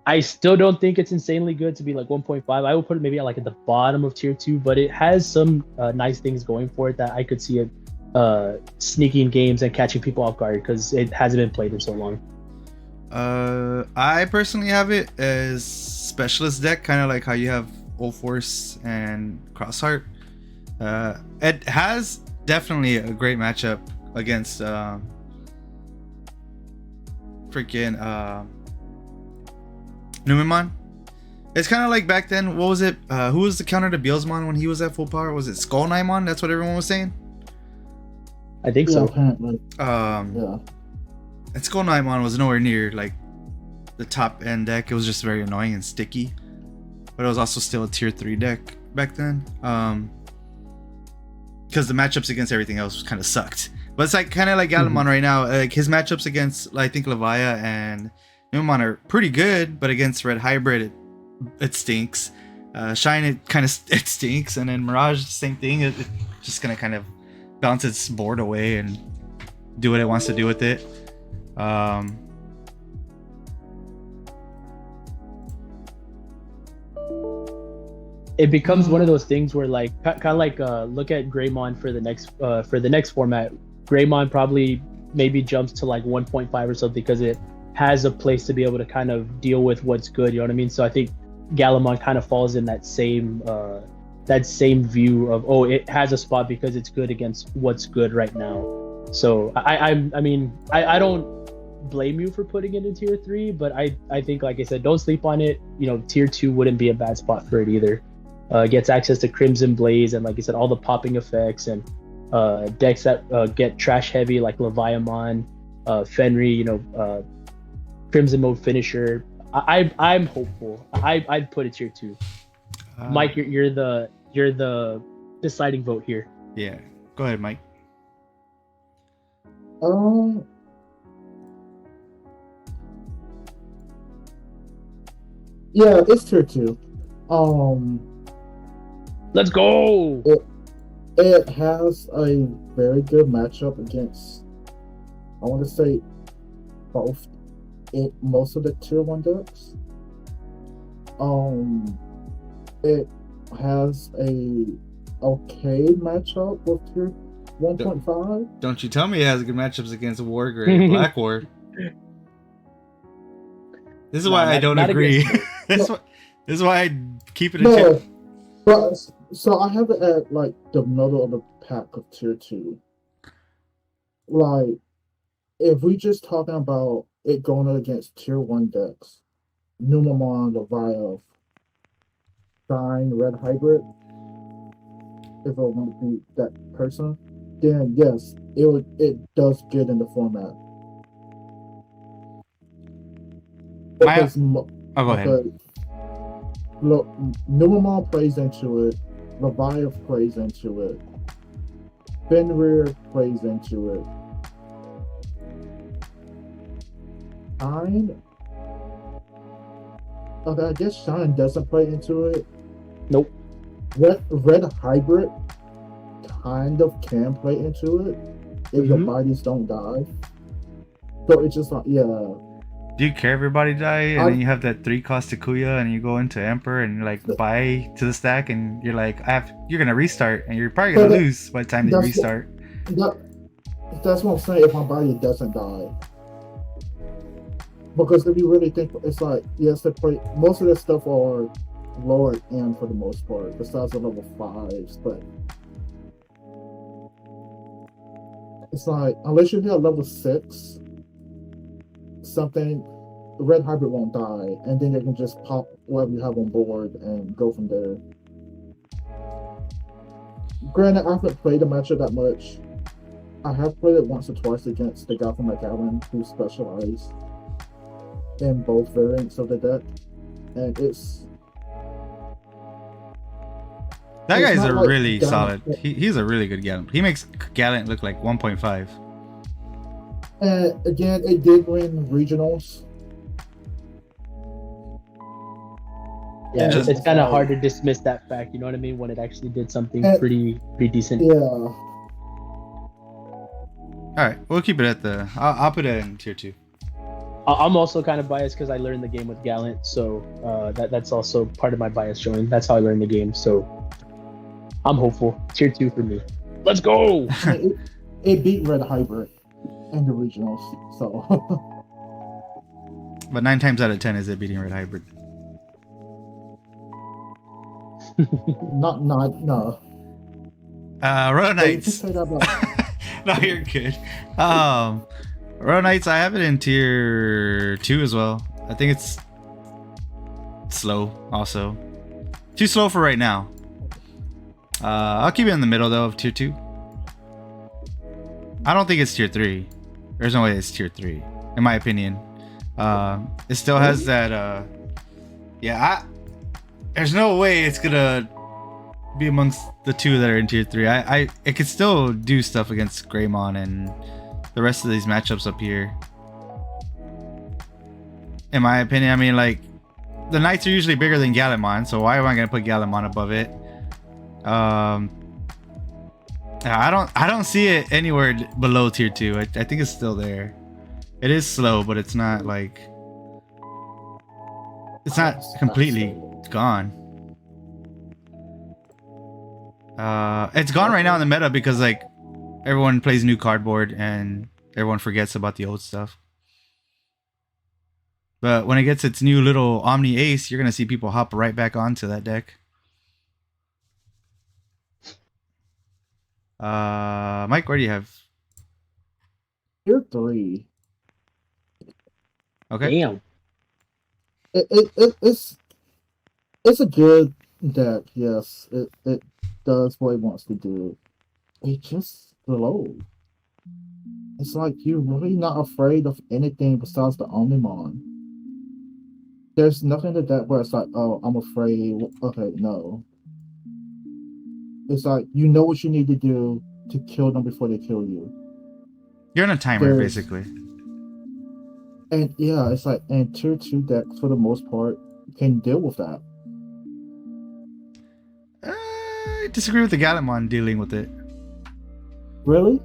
I still don't think it's insanely good to be like 1.5. I would put it maybe at like at the bottom of tier 2, but it has some nice things going for it that I could see it sneaking games and catching people off guard because it hasn't been played in so long. I personally have it as specialist deck, kind of like how you have Old Force and Crossheart. It has definitely a great matchup against Numamon. It's kind of like back then. What was it? Who was the counter to Beelzemon when he was at full power? Was it Skullnaimon? That's what everyone was saying. I think so. Apparently. And Skullnaimon was nowhere near like the top end deck. It was just very annoying and sticky, but it was also still a tier 3 deck back then. Because the matchups against everything else kind of sucked. But it's like kind of like Gallimon right now. Like his matchups against, I think, Levia and Numamon are pretty good, but against Red Hybrid, it stinks. Shine, it stinks, and then Mirage, same thing. It's just gonna kind of bounce its board away and do what it wants to do with it. It becomes one of those things where like kind of like look at Greymon for the next format. Greymon probably maybe jumps to like 1.5 or something because it has a place to be able to kind of deal with what's good, you know what I mean? So I think Gallimon kind of falls in that same view of, oh, it has a spot because it's good against what's good right now. So I mean I don't blame you for putting it in tier 3, but I think, like I said, don't sleep on it. You know, tier 2 wouldn't be a bad spot for it either. Gets access to Crimson Blaze and, like I said, all the popping effects and decks that get trash heavy like Leviamon, Fenry, you know, Crimson Mode Finisher. I'm hopeful. I'd put it tier 2. Mike, you're the deciding vote here. Yeah, go ahead, Mike. Yeah, it's tier 2. Let's go. It has a very good matchup against, I want to say, most of the tier 1 decks. It has a okay matchup with tier 1.5. Don't you tell me it has good matchups against Wargrave, Black War. This is why I don't agree. This is why I keep it in tier. But so I have it at like the middle of the pack of tier 2. Like, if we just talking about it going up against tier 1 decks, Numamon, Levia, Shine, Red Hybrid, if I want to be that person, then yes, it does good in the format. Go ahead. Look, Numamon plays into it, Levia plays into it, Fenrir plays into it. Shine, okay, I guess Shine doesn't play into it. Nope. Red Hybrid kind of can play into it if your bodies don't die. So it's just like, yeah. Do you care if everybody die and then you have that 3 cost Takuya and you go into Emperor and like buy to the stack and you're like, you're gonna restart and you're probably gonna lose by the time you restart. That's what I'm saying. If my body doesn't die, because if you really think, it's like, yes, they play most of this stuff are lower end for the most part, besides the level 5s, but it's like unless you hit a level 6. Something, the red hybrid won't die, and then you can just pop whatever you have on board and go from there. Granted, I haven't played the matchup that much. I have played it once or twice against the guy from McAllen who specialized in both variants of the deck, and that guy's a really solid. He's a really good Gallant. He makes Gallant look like 1.5. And again, it did win regionals. Yeah, it's kind of hard to dismiss that fact. You know what I mean? When it actually did something pretty decent. Yeah. All right, we'll keep it at the. I'll put it in tier 2. I'm also kind of biased because I learned the game with Gallant, so that's also part of my bias showing. That's how I learned the game. So I'm hopeful. Tier 2 for me. Let's go. It beat Red Hybrid in the regionals, so. But 9 times out of 10 is it beating Red Hybrid? No. Road Knights. No, you're good. Road Knights, I have it in tier 2 as well. I think it's slow also. Too slow for right now. I'll keep it in the middle though of tier 2. I don't think it's tier 3. There's no way it's tier 3, in my opinion. It still has that. There's no way it's gonna be amongst the 2 that are in tier 3. It could still do stuff against Greymon and the rest of these matchups up here. In my opinion, I mean, like, the Knights are usually bigger than Gallimon, so why am I gonna put Gallimon above it? I don't see it anywhere below tier 2. I think it's still there. It is slow, but it's not like it's not completely gone. It's gone right now in the meta because like everyone plays new cardboard and everyone forgets about the old stuff. But when it gets its new little Omni Ace, you're gonna see people hop right back onto that deck. Mike, where do you have? Tier 3. Okay. Damn. It's a good deck. Yes, it does what it wants to do. It's just slow. It's like you're really not afraid of anything besides the Omnimon. There's nothing to that where it's like, oh, I'm afraid. Okay, no. It's like you know what you need to do to kill them before they kill you. You're on a timer, basically. And yeah, it's like, and tier 2 decks for the most part can deal with that. I disagree with the Gallimon dealing with it. Really?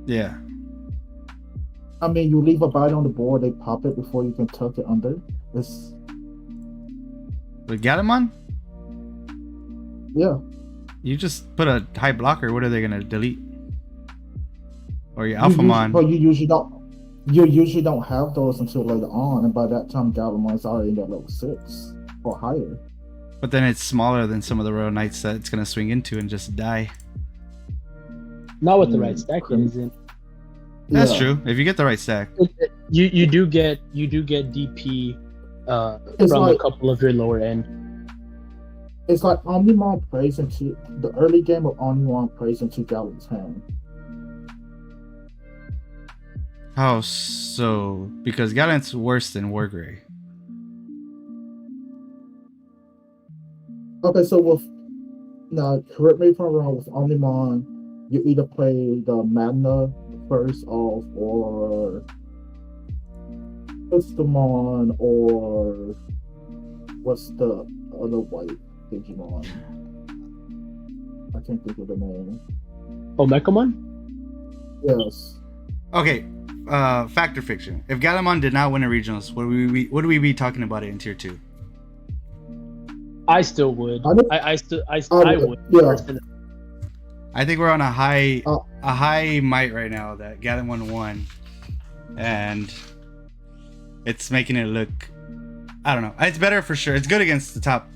Yeah. I mean, you leave a bite on the board, they pop it before you can tuck it under. It's... With Gallimon? Yeah. You just put a high blocker, what are they going to delete? Or your Alphamon? But you usually don't have those until later on, and by that time Gallimon's already at level 6 or higher. But then it's smaller than some of the Royal Knights that it's going to swing into and just die. Not with the right stack, it isn't. That's true. If you get the right stack, you do get DP from like, a couple of your lower end. It's like Omnimon plays into the early game of Omnimon plays into Gallim's hand. How so? Because Gallant's worse than Wargrey. Okay, so now correct me if I'm wrong, with Omnimon, you either play the Magna first off, or Pistamon, or what's the other white Digimon? I can't think of the name. Oh, Mechamon? Yes. Okay, fact or fiction? If Galamon did not win a regionals, would we be talking about it in tier 2? I still would. I think- I would. Yeah. Personally. I think we're on a high Uh, might right now that Galamon won, and it's making it look. I don't know. It's better for sure. It's good against the top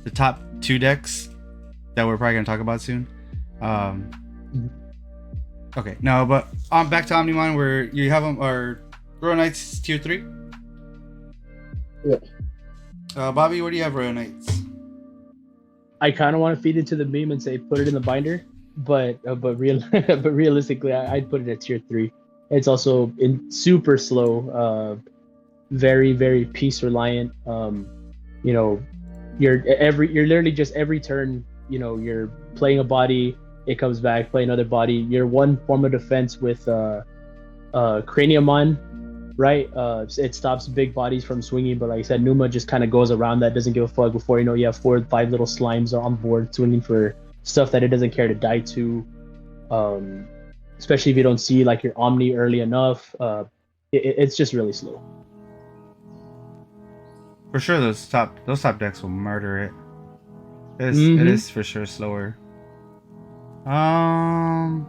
2 decks that we're probably gonna talk about soon. Okay, no, but back to Omnimon, where you have them are Royal Knights tier 3. Yeah. Bobby, where do you have Royal Knights? I kind of want to feed into the meme and say put it in the binder, but realistically, I'd put it at tier 3. It's also super slow, very very piece reliant. You know, you're literally just every turn. You know, you're playing a body, it comes back, play another body. You're one form of defense with Craniumon, right? It stops big bodies from swinging, but like I said, Numa just kind of goes around that, doesn't give a fuck. Before you know, you have 4 or 5 little slimes on board swinging for stuff that it doesn't care to die to. Especially if you don't see like your Omni early enough, it's just really slow. For sure, those top decks will murder it. It is for sure slower. I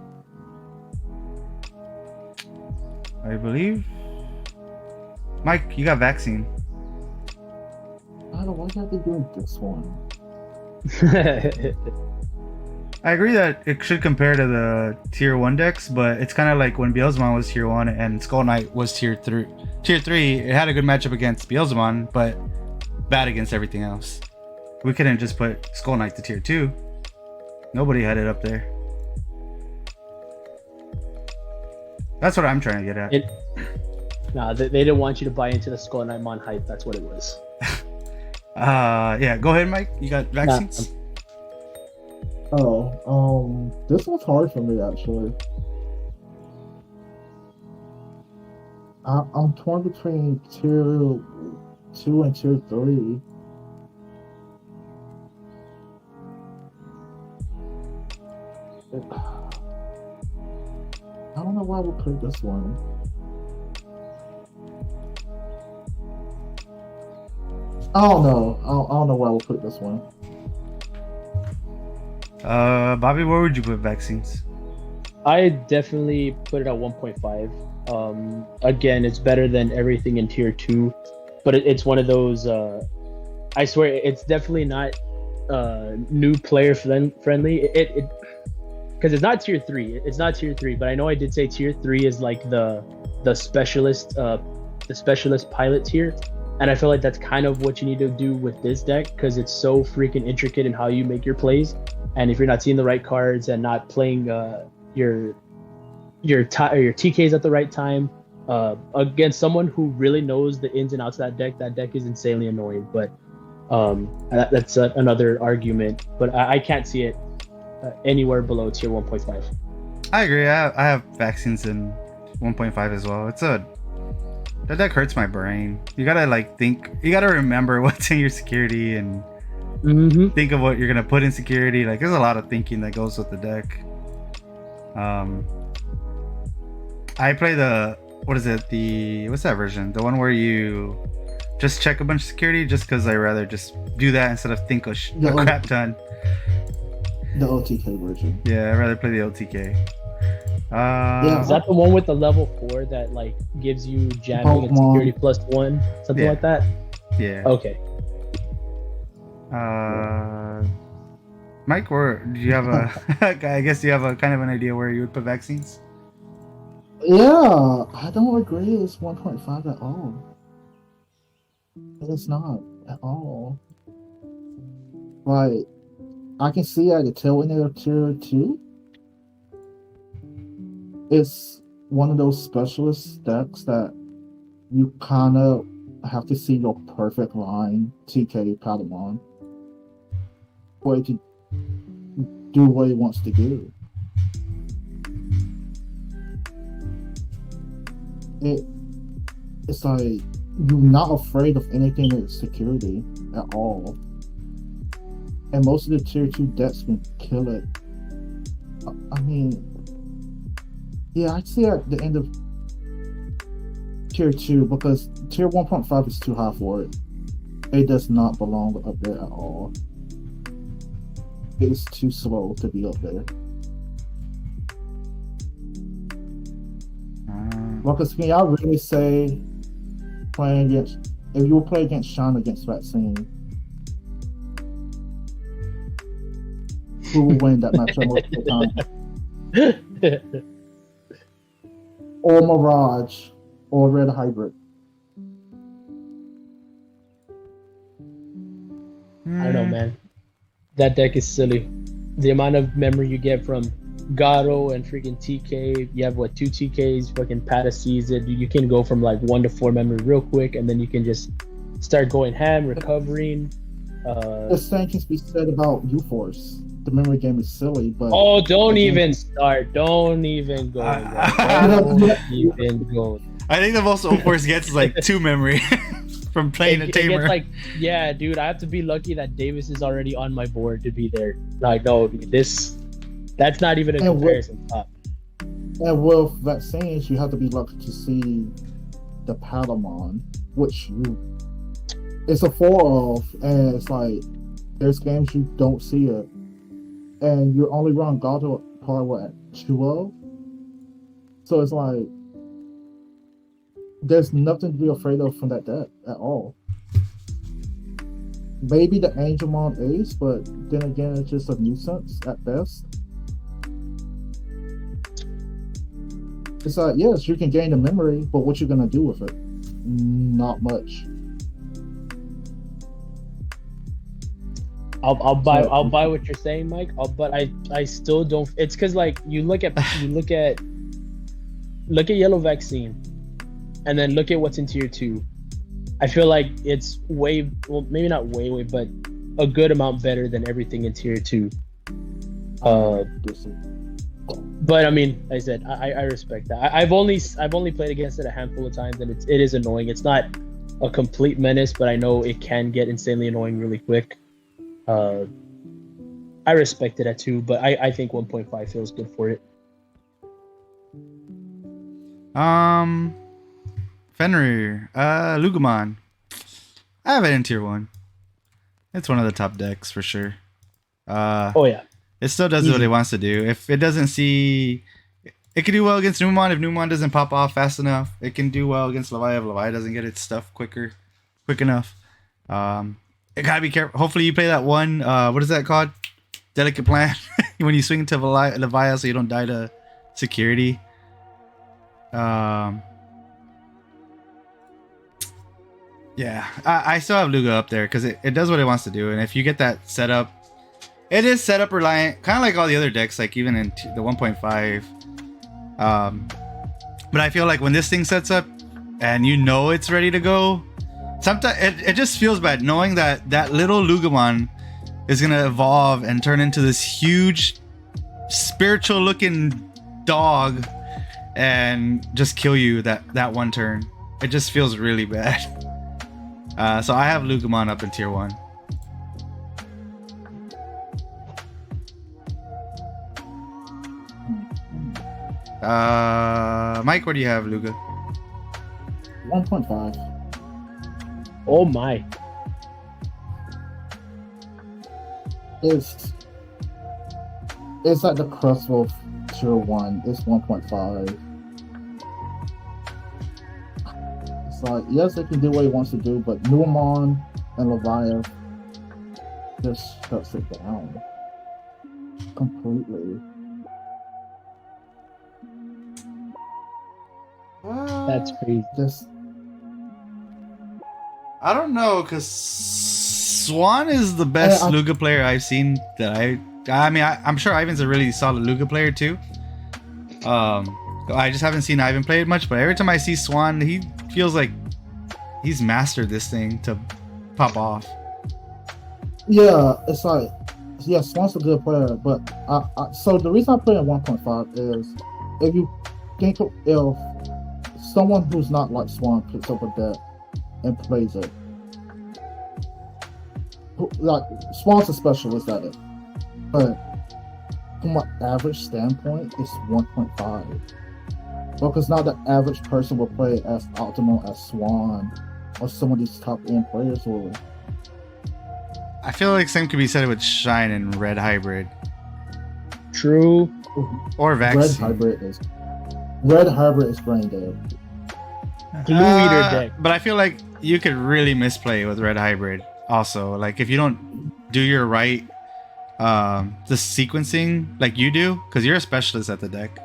believe Mike, you got vaccine. I don't know why you have to do this one. I agree that it should compare to the tier 1 decks, but it's kind of like when Beelzemon was tier 1 and Skull Knight was tier 3. Tier 3, it had a good matchup against Beelzemon, but bad against everything else. We couldn't just put Skull Knight to tier 2. Nobody had it up there. That's what I'm trying to get at. Nah, they didn't want you to buy into the Skull Knightmon hype. That's what it was. Yeah, go ahead, Mike. You got vaccines? This one's hard for me actually. I'm torn between tier 2 and tier 3. I don't know why we put this one. I don't know. I don't know why we put this one. Bobby, where would you put vaccines? I definitely put it at 1.5. Again, it's better than everything in tier 2, but it's one of those. I swear, it's definitely not new player friendly. It because it's not tier 3. It's not tier 3, but I know I did say tier 3 is like the specialist pilot tier, and I feel like that's kind of what you need to do with this deck because it's so freaking intricate in how you make your plays. And if you're not seeing the right cards and not playing your TKs at the right time against someone who really knows the ins and outs of that deck is insanely annoying. But that's another argument. But I can't see it anywhere below tier 1.5. I agree. I have vaccines in 1.5 as well. That deck hurts my brain. You gotta think. You gotta remember what's in your security and think of what you're gonna put in security. Like there's a lot of thinking that goes with the deck. I play what's that version? The one where you just check a bunch of security just because I rather just do that instead of think a crap ton. The OTK version. Yeah, I'd rather play the OTK. Is that the one with the level 4 that like gives you jamming and security +1, something like that? Yeah. Okay. Mike, where do you have I guess you have a kind of an idea where you would put vaccines? Yeah, I don't agree. It's 1.5 at all. It's not at all. Like, I can see at the tail end of tier 2. It's one of those specialist decks that you kind of have to see your perfect line TK Patamon for it to do what it wants to do. It's like you're not afraid of anything with security at all. And most of the tier 2 decks can kill it I mean, yeah, I'd say at the end of tier 2 because tier 1.5 is too high for it. It does not belong up there at all. It is too slow to be up there. Because can y'all really say playing against, if you were playing against Sean against Vaccine, who would win that matchup most of the time? Or Mirage, or Red Hybrid? I don't know, man. That deck is silly. The amount of memory you get from Gato and freaking TK. You have what, 2 TKs, fucking Pata sees it. You can go from like 1 to 4 memory real quick, and then you can just start going ham, recovering. The same can be said about U-Force. The memory game is silly, but oh, don't even start. Don't even go. Don't even go. I think the most U-Force gets is like 2 memory from playing a tamer. Like, yeah, dude, I have to be lucky that Davis is already on my board to be there. Like, no, that's not even a comparison. And with Vaccines, you have to be lucky to see the Patamon, which it's a 4 of, and it's like there's games you don't see it, and you only run Gato power at 2 of, so it's like there's nothing to be afraid of from that deck at all. Maybe the Angelmon Ace, but then again, it's just a nuisance at best. It's like, yes, you can gain the memory, but what you gonna do with it? Not much. I'll buy what you're saying, Mike. But I still don't. It's because like you look at Yellow Vaccine, and then look at what's in tier 2. I feel like it's way, well, maybe not way, but a good amount better than everything in tier 2. But I mean, like I said, I respect that. I've only played against it a handful of times, and it is annoying. It's not a complete menace, but I know it can get insanely annoying really quick. I respect it at 2, but I think 1.5 feels good for it. Fenrir, Lugamon. I have it in tier 1. It's one of the top decks for sure. Oh yeah. It still does what it wants to do. If it doesn't see, it can do well against Numon. If Numon doesn't pop off fast enough, it can do well against Levi if Levi doesn't get its stuff quick enough. It gotta be careful. Hopefully you play that one. What is that called? Delicate plan. When you swing to Levi, so you don't die to security. Yeah, I still have Luga up there because it does what it wants to do, and if you get that setup. It is setup reliant, kind of like all the other decks, like even in the 1.5. But I feel like when this thing sets up and you know it's ready to go, sometimes it just feels bad knowing that that little Lugamon is going to evolve and turn into this huge spiritual looking dog and just kill you that one turn. It just feels really bad. So I have Lugamon up in tier 1. Mike, what do you have, Luga? 1.5. Oh my. It's at the crust of tier 1. It's 1.5. It's like, yes, it can do what it wants to do, but Numon and Leviathan just shuts it down completely. That's crazy. I don't know, because Swan is the best Luga player I've seen that I mean, I'm sure Ivan's a really solid Luga player too. I just haven't seen Ivan play it much, but every time I see Swan, he feels like he's mastered this thing to pop off. Yeah, it's like, yeah, Swan's a good player, but so the reason I play at 1.5 is if someone who's not like Swan picks up a deck and plays it, like Swan's a specialist at it, but from an average standpoint, it's 1.5. Because not the average person will play as optimal as Swan or some of these top end players will. I feel like same could be said with Shine and Red Hybrid. True. Or Vaccine. Red Hybrid is brain dead. Glue Eater deck. But I feel like you could really misplay with Red Hybrid also. Like if you don't do your right the sequencing like you do, because you're a specialist at the deck.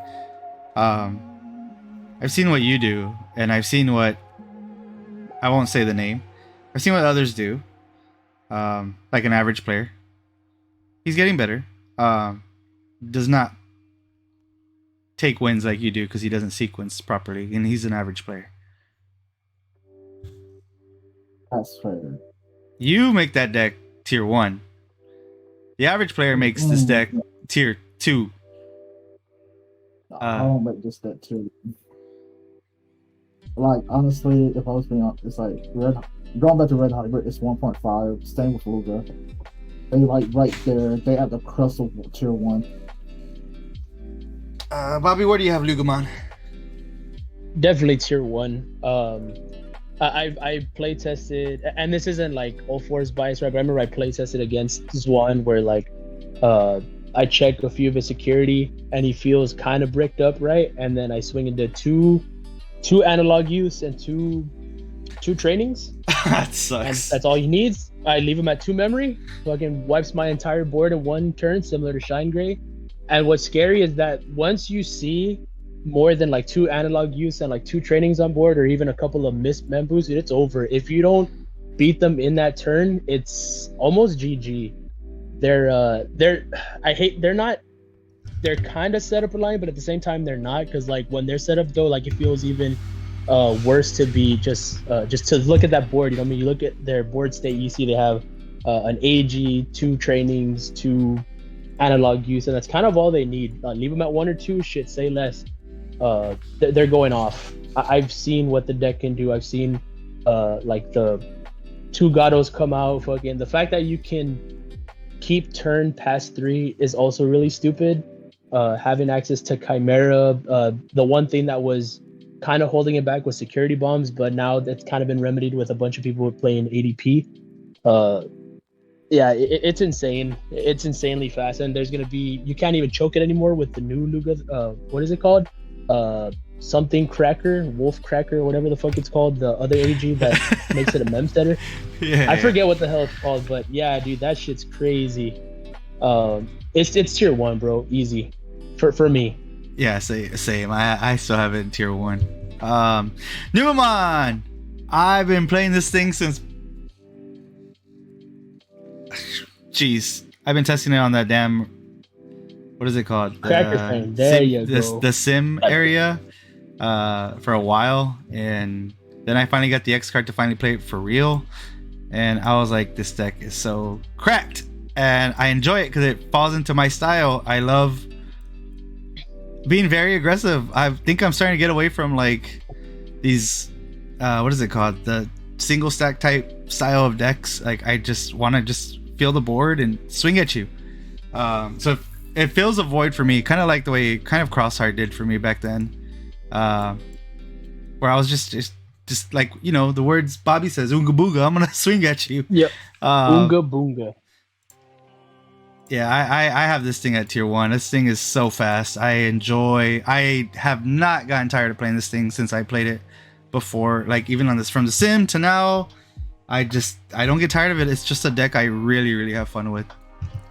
I've seen what you do, and I've seen what, I won't say the name, I've seen what others do, like an average player. He's getting better. Does not take wins like you do because he doesn't sequence properly, and he's an average player. That's fair. You make that deck tier 1. The average player makes this deck tier 2. I don't make this deck tier. Like, honestly, if I was being honest, it's like going back to Red Hybrid, it's 1.5. Same with Luga. They like right there. They have the crust of tier 1. Bobby, where do you have Lugamon? Definitely tier 1. I play tested, and this isn't like all fours bias, right? But I remember I play tested against Zwan where like I check a few of his security and he feels kind of bricked up, right? And then I swing into two analog use and two trainings. That sucks. And that's all he needs. I leave him at 2 memory. Fucking wipes my entire board in 1 turn, similar to Shine Gray. And what's scary is that once you see more than like 2 analog use and like 2 trainings on board, or even a couple of missed members, it's over. If you don't beat them in that turn, it's almost GG. They're kind of set up reliant, but at the same time they're not, because like when they're set up though, like it feels even worse to be just to look at that board. You know what I mean? You look at their board state, you see they have an AG, 2 trainings, 2 analog use, and that's kind of all they need. Leave them at 1 or 2, shit, say less. They're going off. I've seen what the deck can do. I've seen like the 2 Gatos come out. Fucking the fact that you can keep turn past 3 is also really stupid. Having access to Chimera, the one thing that was kind of holding it back was security bombs, but now that's kind of been remedied with a bunch of people playing ADP. Yeah, it's insane. It's insanely fast, and there's gonna be, you can't even choke it anymore with the new Luga. What is it called? Something Cracker, Wolf Cracker, whatever the fuck it's called. The other AG that makes it a memsteader. Yeah, I forget what the hell it's called, but yeah, dude, that shit's crazy. It's tier 1, bro, easy for me. Yeah, same. I still have it in tier 1. Numamon! I've been playing this thing since... Jeez. I've been testing it on that damn... What is it called? Cracker thing. There you go. The sim area for a while. And then I finally got the X card to finally play it for real. And I was like, this deck is so cracked. And I enjoy it because it falls into my style. I love being very aggressive. I think I'm starting to get away from like these what is it called, the single stack type style of decks. Like I just want to just feel the board and swing at you. So it fills a void for me, kind of like the way kind of Crossheart did for me back then, where I was just like, you know, the words Bobby says, Oonga Booga, I'm gonna swing at you. Yep. Oonga Boonga. Yeah, I have this thing at tier 1. This thing is so fast. I have not gotten tired of playing this thing since I played it before. Like even on this, from the sim to now, I don't get tired of it. It's just a deck I really, really have fun with.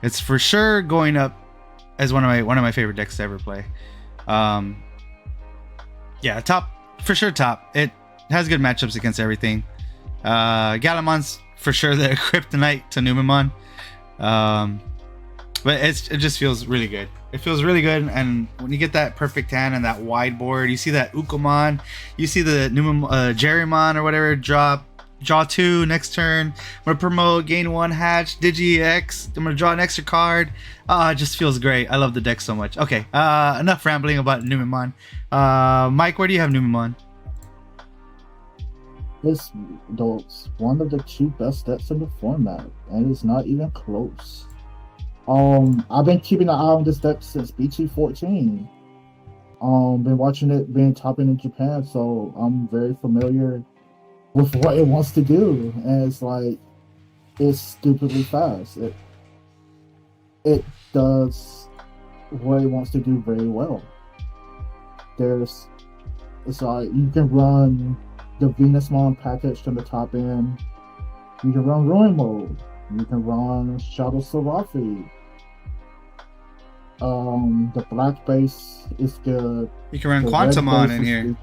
It's for sure going up as one of my favorite decks to ever play. Yeah, top for sure. Top. It has good matchups against everything. Galamon's for sure the kryptonite to Numamon. But it just feels really good. It feels really good, and when you get that perfect hand and that wide board, you see that Ukomon, you see the Jerrymon or whatever, draw 2 next turn. I'm gonna promote, gain 1 hatch, Digi X. I'm gonna draw an extra card. It just feels great. I love the deck so much. Okay, enough rambling about Numamon. Mike, where do you have Numamon? It's one of the 2 best decks in the format, and it's not even close. I've been keeping an eye on this deck since BT14. Been watching it being top in Japan, so I'm very familiar with what it wants to do, and it's like it's stupidly fast. It does what it wants to do very well. There's It's like you can run the Venusmon package from the top end. You can run Ruin Mode. You can run Shadow Serafi. The black base is good. You can run The Quantumon red in base here. is-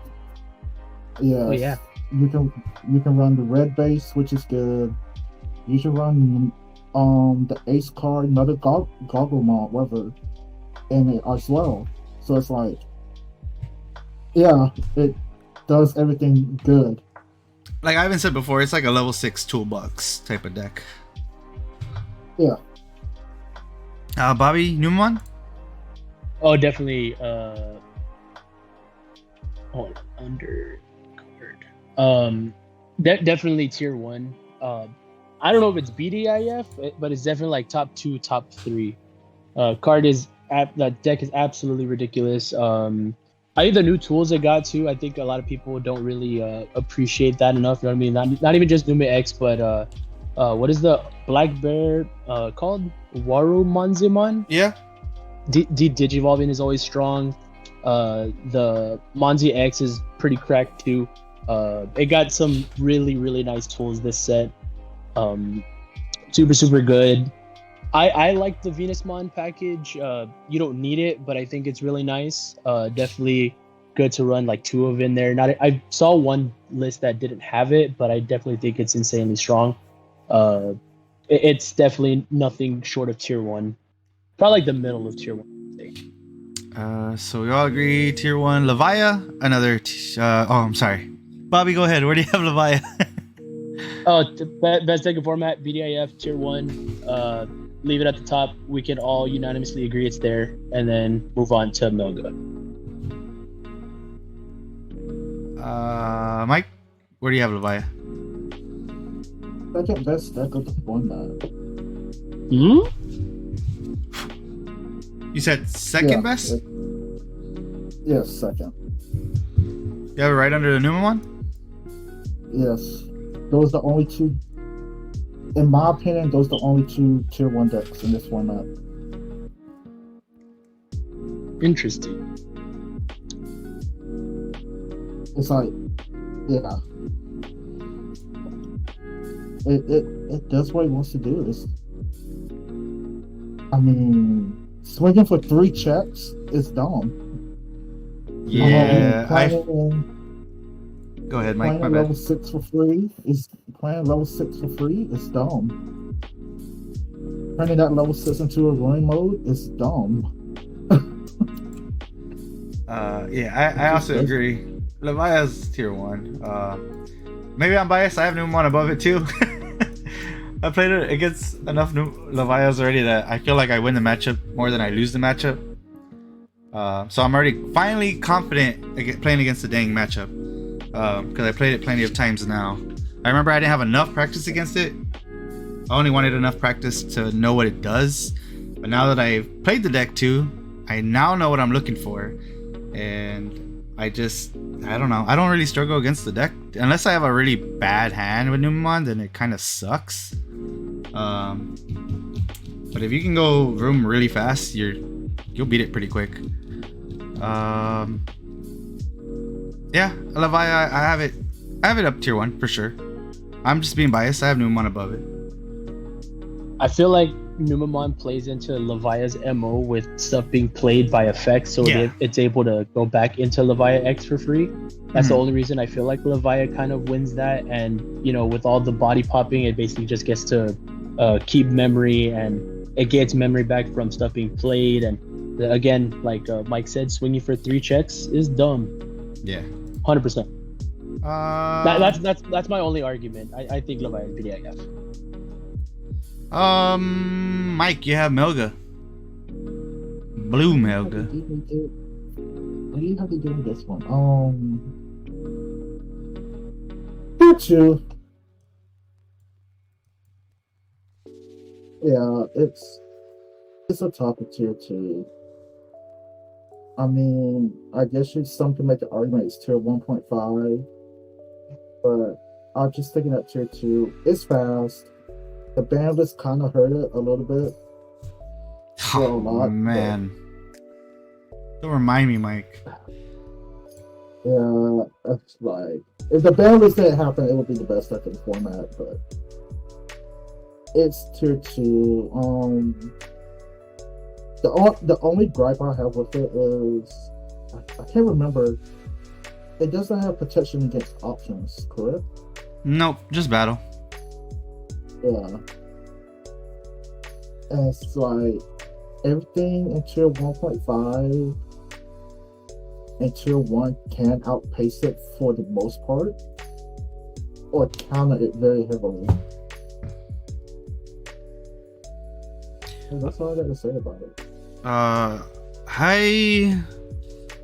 Yes. Oh yeah. You can run the red base, which is good. You can run the ace card, another Gogglemon, whatever, in it as well. So it's like, yeah, it does everything good. Like I haven't said before, it's like a level 6 toolbox type of deck. Yeah. Bobby Newman? Oh, definitely. Under card. Definitely tier 1. I don't know if it's BDIF, but it's definitely like top 2, top 3. That deck is absolutely ridiculous. I think the new tools it got too. I think a lot of people don't really appreciate that enough. You know what I mean? Not even just Numa X, but what is the black bear called? Warumanzimon? Yeah. Digivolving is always strong. The Monzi X is pretty cracked too. It got some really, really nice tools this set. Super good. I like the Venusmon package. You don't need it, but I think it's really nice. Definitely good to run like 2 of in there. I saw one list that didn't have it, but I definitely think it's insanely strong. It's definitely nothing short of tier 1. Probably like the middle of tier 1. So we all agree tier 1 Levia, another I'm sorry. Bobby, go ahead. Where do you have Levia? Best deck in format, BDIF tier 1. Leave it at the top. We can all unanimously agree it's there, and then move on to Milga. Mike, where do you have Levia? Second best deck of the format. You said second best? Yes, second. You have it right under the Numa one? Yes. Those are the only 2. In my opinion, those are the only 2 tier 1 decks in this format. Interesting. It's like, yeah. It does what it wants to do. Swinging for 3 checks is dumb. Yeah, Go ahead, Mike. Playing My level bad. 6 for free is dumb. Turning that level 6 into a ruin mode is dumb. I also agree. Levia's tier 1. Maybe I'm biased. I have Numon above it too. I played it against enough new Levias already that I feel like I win the matchup more than I lose the matchup. So I'm already finally confident playing against the dang matchup. Because I played it plenty of times now. I remember I didn't have enough practice against it. I only wanted enough practice to know what it does. But now that I've played the deck too, I now know what I'm looking for. And I don't know. I don't really struggle against the deck. Unless I have a really bad hand with Numemon, then it kind of sucks. But if you can go room really fast, you'll beat it pretty quick. Yeah, Levia, I have it up tier 1 for sure. I'm just being biased. I have Numemon above it. I feel like Numemon plays into Levia's MO with stuff being played by effect, so it's able to go back into Levia X for free. That's the only reason I feel like Levia kind of wins that. And with all the body popping, it basically just gets to keep memory, and it gets memory back from stuff being played. And again, like Mike said, swinging for 3 checks is dumb. Yeah, 100%. That's my only argument. I think Levia is BDIF. Mike, you have Melga. Blue Melga. What do you have to do with this one? Tier 2. Yeah, It's a top of tier 2. I mean, I guess some can make the argument it's tier 1.5, but I'm just thinking that tier 2 is fast. The bandwidth kind of hurt it a little bit. Oh, a lot, man. Don't remind me, Mike. Yeah, it's like, if the bandwidth didn't happen, it would be the best deck in the format, but it's tier 2. The only gripe I have with it is I can't remember. It doesn't have protection against options, correct? Nope, just battle. Yeah. And it's like everything in tier 1.5 and tier 1 can outpace it for the most part, or counter it very heavily. And that's all I got to say about it. I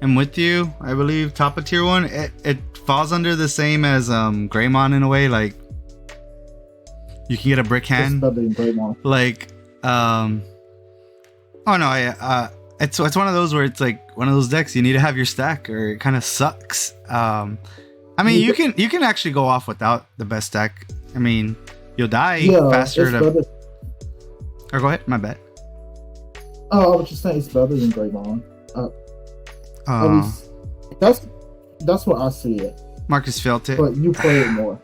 am with you. I believe top of tier 1. It falls under the same as Greymon in a way. Like you can get a brick hand. It's better than Greymon. Like oh no, it's one of those where it's like one of those decks you need to have your stack or it kind of sucks. I mean you can actually go off without the best deck. I mean you'll die faster to. Or go ahead, my bad. Oh, I was just saying it's better than Greymon. At least that's what I see it. Marcus felt it. But you play it more.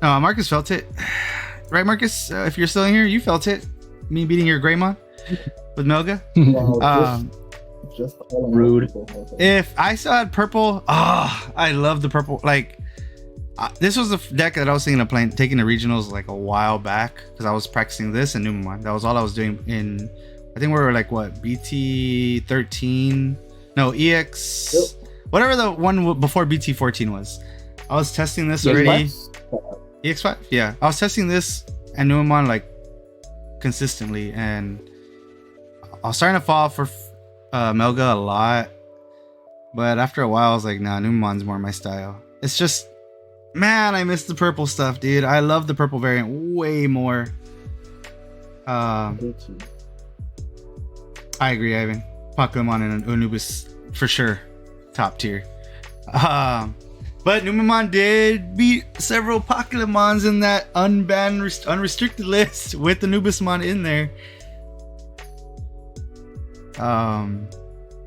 Marcus felt it. Right, Marcus? If you're still in here, you felt it. Me beating your Greymon with Melga. Wow, just rude. If I still had purple, I love the purple. Like, this was the deck that I was thinking of playing, taking the regionals like a while back because I was practicing this and Numamon. That was all I was doing in. I think we were like what BT13, no EX, whatever the one before BT14 was. I was testing this already. EX5, yeah. I was testing this and Numamon like consistently, and I was starting to fall for Melga a lot. But after a while, I was like, nah, Numamon's more my style. It's just, man, I miss the purple stuff, dude. I love the purple variant way more. I agree, Ivan. Pokemon and Anubis for sure, top tier. But Numamon did beat several Pokemons in that unbanned, unrestricted list with Anubismon in there.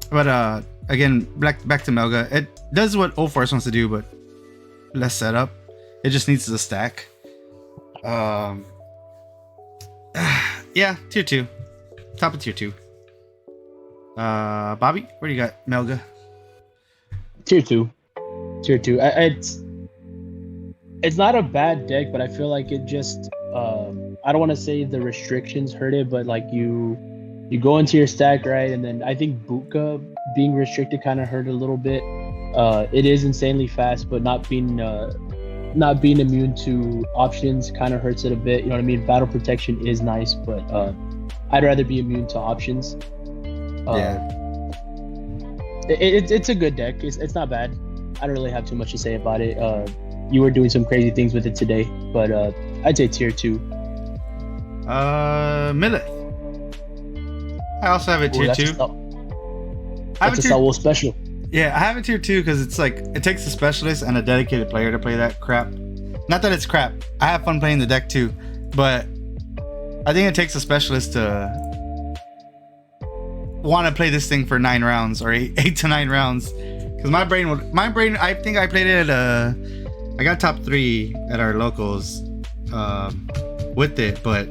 But again, back to Melga. It does what Old Force wants to do, but less setup. It just needs the stack. Yeah, tier 2, top of tier 2. Bobby, where do you got Melga? Tier 2. It's not a bad deck, but I feel like it just I don't want to say the restrictions hurt it, but like you go into your stack, right, and then I think Buka being restricted kind of hurt a little bit. It is insanely fast, but not being immune to options kind of hurts it a bit. You know what I mean? Battle protection is nice, but I'd rather be immune to options. It's a good deck. It's not bad. I don't really have too much to say about it. You were doing some crazy things with it today, but I'd say tier 2. Millith. I also have it tier 2. That's a Saul special. Yeah, I have it tier 2 because it's like it takes a specialist and a dedicated player to play that crap. Not that it's crap. I have fun playing the deck too, but I think it takes a specialist to want to play this thing for 9 rounds or 8 to 9 rounds. Because my brain, I think I played it at I got top 3 at our locals with it, but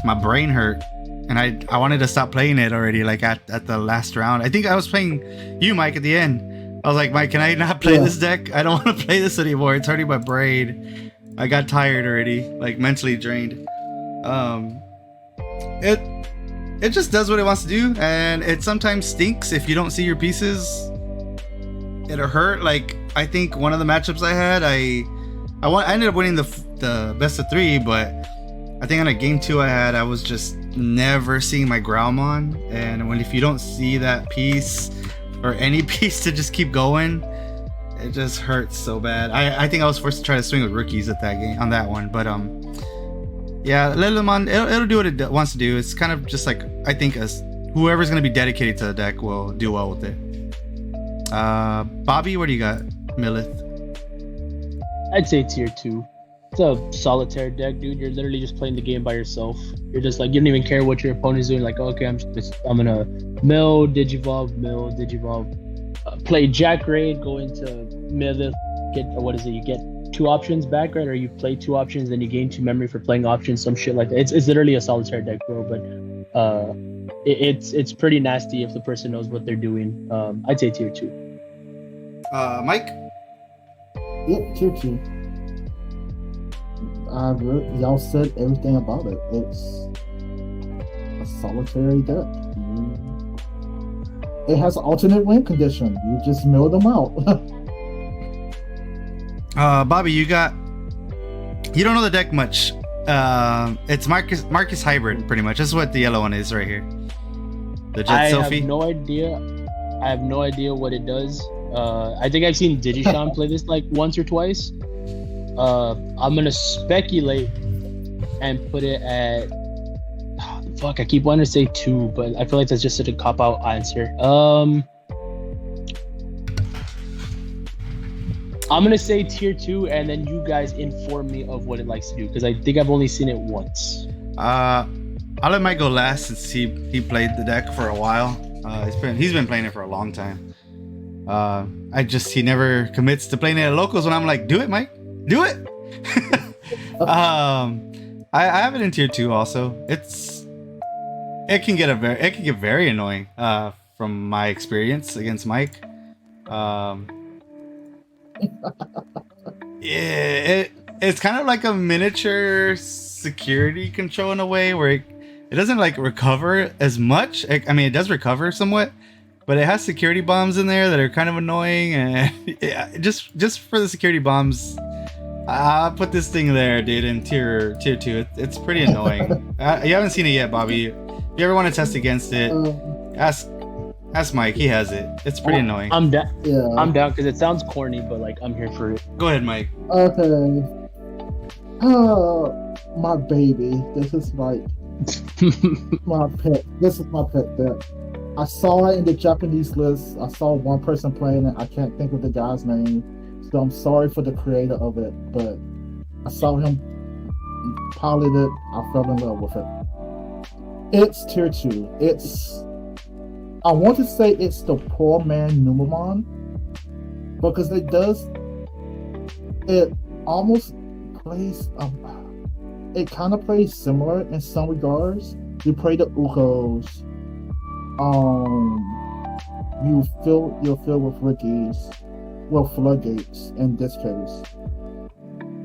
my brain hurt. And I wanted to stop playing it already, like at the last round. I think I was playing you, Mike, at the end. I was like, Mike, can I not play this deck? I don't want to play this anymore. It's hurting my brain. I got tired already, like mentally drained. It just does what it wants to do, and it sometimes stinks if you don't see your pieces. It'll hurt. Like I think one of the matchups I had, I ended up winning the best of 3, but I think on a game 2 I was just never seeing my Growlmon, and if you don't see that piece or any piece to just keep going, it just hurts so bad. I think I was forced to try to swing with rookies at that game on that one, but Yeah, let them on. It'll do what it wants to do. It's kind of just like, I think as whoever's gonna be dedicated to the deck will do well with it. Bobby, what do you got? Millith. I'd say tier 2. It's a solitaire deck, dude. You're literally just playing the game by yourself. You're just like, you don't even care what your opponent's doing. Like, okay, I'm gonna mill, digivolve, play Jack Raid, go into Millith, get, what is it? You get 2 options back, right? Or you play 2 options, then you gain 2 memory for playing options, some shit like that. It's literally a solitaire deck, bro. But it's pretty nasty if the person knows what they're doing. I'd say tier 2. Mike. Yep, tier 2. Y'all said everything about it. It's a solitary deck. It has an alternate win condition. You just mill them out. Bobby, you don't know the deck much. It's Marcus Hybrid, pretty much. That's what the yellow one is right here. The Jet Sophie. I have no idea what it does. I think I've seen Digishon play this like once or twice. I'm gonna speculate and put it at. Fuck, I keep wanting to say 2, but I feel like that's just such a cop-out answer. I'm gonna say tier 2, and then you guys inform me of what it likes to do, because I think I've only seen it once. I'll let Mike go last since he played the deck for a while. He's been playing it for a long time. He never commits to playing it at locals when I'm like, do it, Mike, do it. I have it in tier 2 also. It can get very annoying from my experience against Mike. Yeah, it's kind of like a miniature security control in a way where it doesn't like recover as much. I mean, it does recover somewhat, but it has security bombs in there that are kind of annoying. And just for the security bombs, I'll put this thing there, dude, in tier 2. It's pretty annoying. You haven't seen it yet, Bobby. If you ever want to test against it, ask Mike. He has it. It's pretty annoying. I'm down. Yeah. I'm down because it sounds corny, but like I'm here for it. Go ahead, Mike. Okay. My baby. This is like my pet. This is my pet deck. I saw it in the Japanese list. I saw one person playing it. I can't think of the guy's name, so I'm sorry for the creator of it. But I saw him pilot it. I fell in love with it. It's tier 2. I want to say it's the poor man Numemon, because it almost plays, it kind of plays similar in some regards. You play the Ukos, you're filled with Rickies, well, floodgates in this case.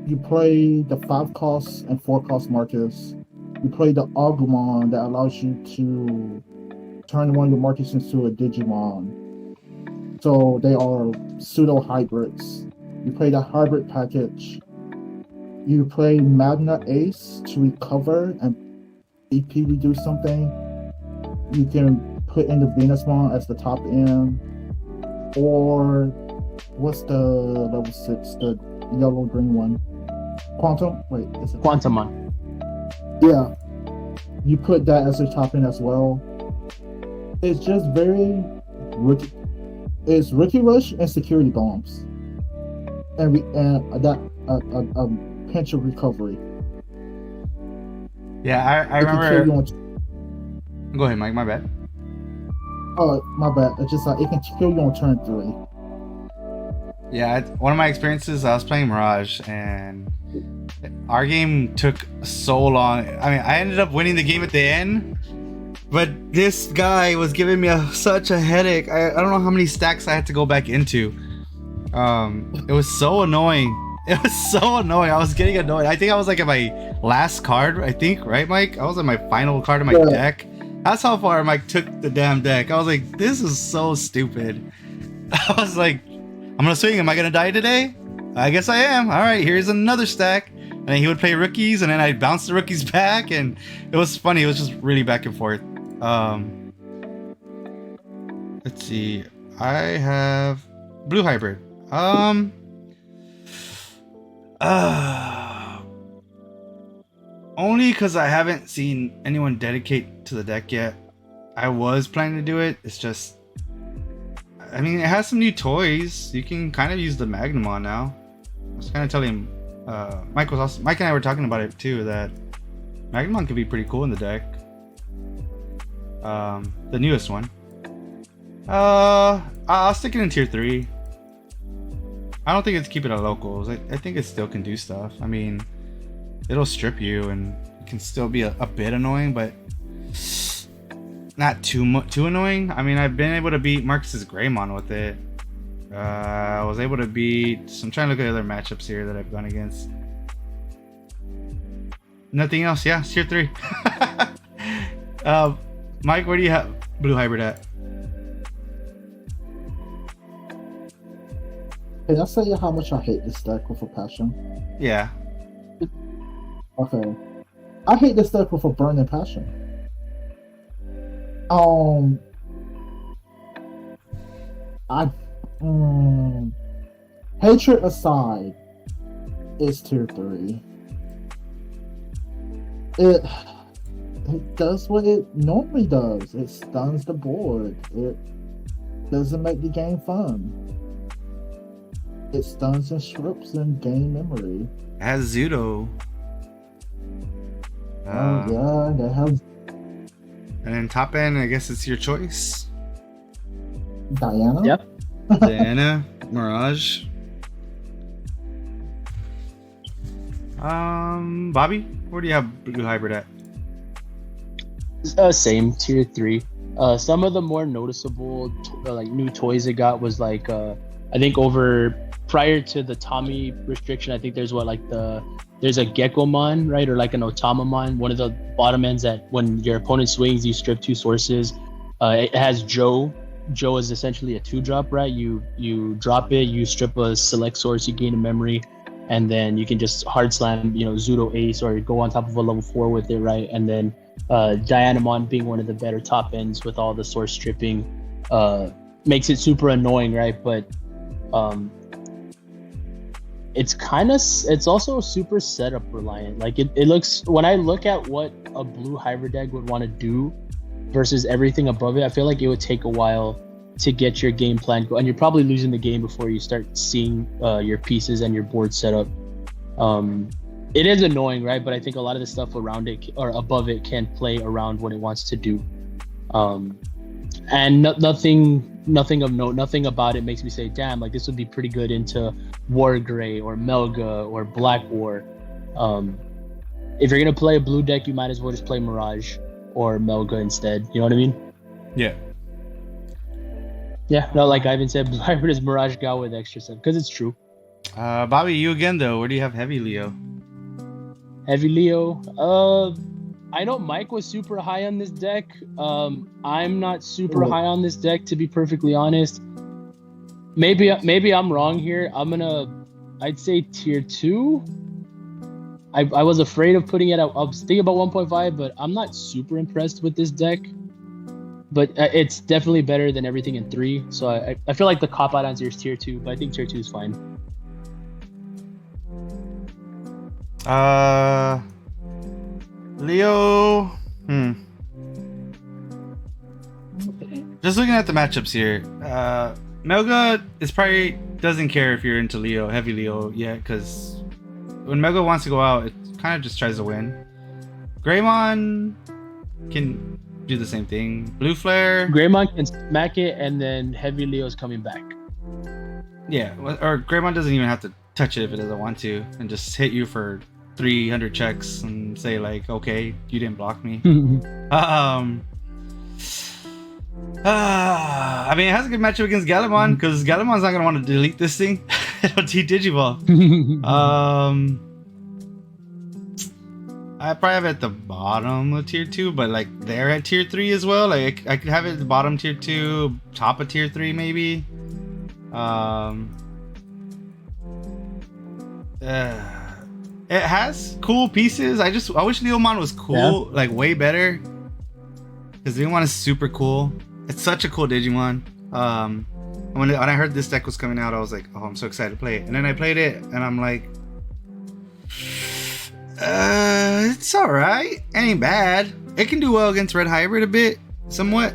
You play the 5-cost and 4-cost Marcus. You play the Agumon that allows you to turn one of your Marcus into a Digimon. So they are pseudo hybrids. You play the hybrid package. You play Magna Ace to recover and EP reduce something. You can put in the Venusmon as the top end. Or what's the level 6, the yellow green one? Quantum? Wait, is it Quantumon? Yeah. You put that as the top end as well. It's just very Rookie. It's Rookie Rush and security bombs, and that a pinch of recovery. Yeah, I remember. Go ahead, Mike. My bad. Oh, my bad. It's just like it can kill you on turn 3. Yeah, one of my experiences, I was playing Mirage, and our game took so long. I mean, I ended up winning the game at the end, but this guy was giving me such a headache. I don't know how many stacks I had to go back into. It was so annoying. It was so annoying. I was getting annoyed. I think I was like at my last card, I think, right, Mike? I was at my final card of my deck. That's how far Mike took the damn deck. I was like, this is so stupid. I was like, I'm gonna swing. Am I gonna die today? I guess I am. All right, here's another stack. And then he would play rookies, and then I'd bounce the rookies back, and it was funny. It was just really back and forth. Let's see. I have blue hybrid. Only because I haven't seen anyone dedicate to the deck yet. I was planning to do it. It's just, I mean, it has some new toys. You can kind of use the Magnamon now. I was kind of telling Mike and I were talking about it too, that Magnamon could be pretty cool in the deck. The newest one. I'll stick it in tier 3. I don't think it's keep it at locals. I think it still can do stuff. I mean, it'll strip you and it can still be a bit annoying, but not too annoying. I mean, I've been able to beat Marcus's Greymon with it. I was able to beat. So I'm trying to look at other matchups here that I've gone against. Nothing else. Yeah, it's tier 3. Mike, where do you have Blue Hybrid at? Can I say how much I hate this deck with a passion? Yeah. Okay. I hate this deck with a burning passion. Hatred aside, it's tier 3. It does what it normally does. It stuns the board. It doesn't make the game fun. It stuns and strips in game memory. It has Zudo. Yeah, they have. And then top end, I guess it's your choice. Diana? Yep. Diana, Mirage. Bobby, where do you have Blue Hybrid at? Same tier 3. Some of the more noticeable like new toys it got was like I think over prior to the Tommy restriction, I think there's there's a Gekomon, right, or like an Otamamon, one of the bottom ends that when your opponent swings you strip 2 sources. It has Joe. Joe is essentially a 2-drop, right? You drop it, you strip a select source, you gain a memory, and then you can just hard slam, Zudo Ace or go on top of a level 4 with it, right? And then Dianamon being one of the better top ends with all the source stripping makes it super annoying, right? But it's also super setup reliant. Like it looks, when I look at what a blue hybrid deck would want to do versus everything above it, I feel like it would take a while to get your game plan and you're probably losing the game before you start seeing your pieces and your board set up. It is annoying, right? But I think a lot of the stuff around it or above it can play around what it wants to do. And nothing of note, nothing about it makes me say, damn, like this would be pretty good into War Gray or Melga or Black War. If you're gonna play a blue deck, you might as well just play Mirage or Melga instead. You know what I mean? Yeah. Yeah, no, like Ivan said, blue hybrid is Mirage Gal with extra stuff because it's true. Bobby, you again though. Where do you have Heavy Leo? Heavy Leo. I know Mike was super high on this deck. I'm not super high on this deck, to be perfectly honest. Maybe I'm wrong here. I'd say tier 2. I was afraid of putting it out. I was thinking about 1.5, but I'm not super impressed with this deck. But it's definitely better than everything in 3. So I feel like the cop-out answer is tier 2, but I think tier 2 is fine. Leo. Just looking at the matchups here, Melga is probably doesn't care if you're into Leo, Heavy Leo yet, because when Melga wants to go out, it kind of just tries to win. Greymon can do the same thing. Blue Flare. Greymon can smack it, and then Heavy Leo's coming back. Yeah, or Greymon doesn't even have to touch it if it doesn't want to, and just hit you for 300 checks and say like, okay, you didn't block me. I mean, it has a good matchup against Galamon because Galamon's not gonna want to delete this thing. It'll Digiball. I probably have it at the bottom of tier 2, but like they're at tier 3 as well. Like I could have it at the bottom tier 2, top of tier 3 maybe. It has cool pieces. I wish Leomon was cool, like way better. Because Leomon is super cool. It's such a cool Digimon. When I heard this deck was coming out, I was like, oh, I'm so excited to play it. And then I played it, and I'm like, It's alright. It ain't bad. It can do well against Red Hybrid a bit, somewhat.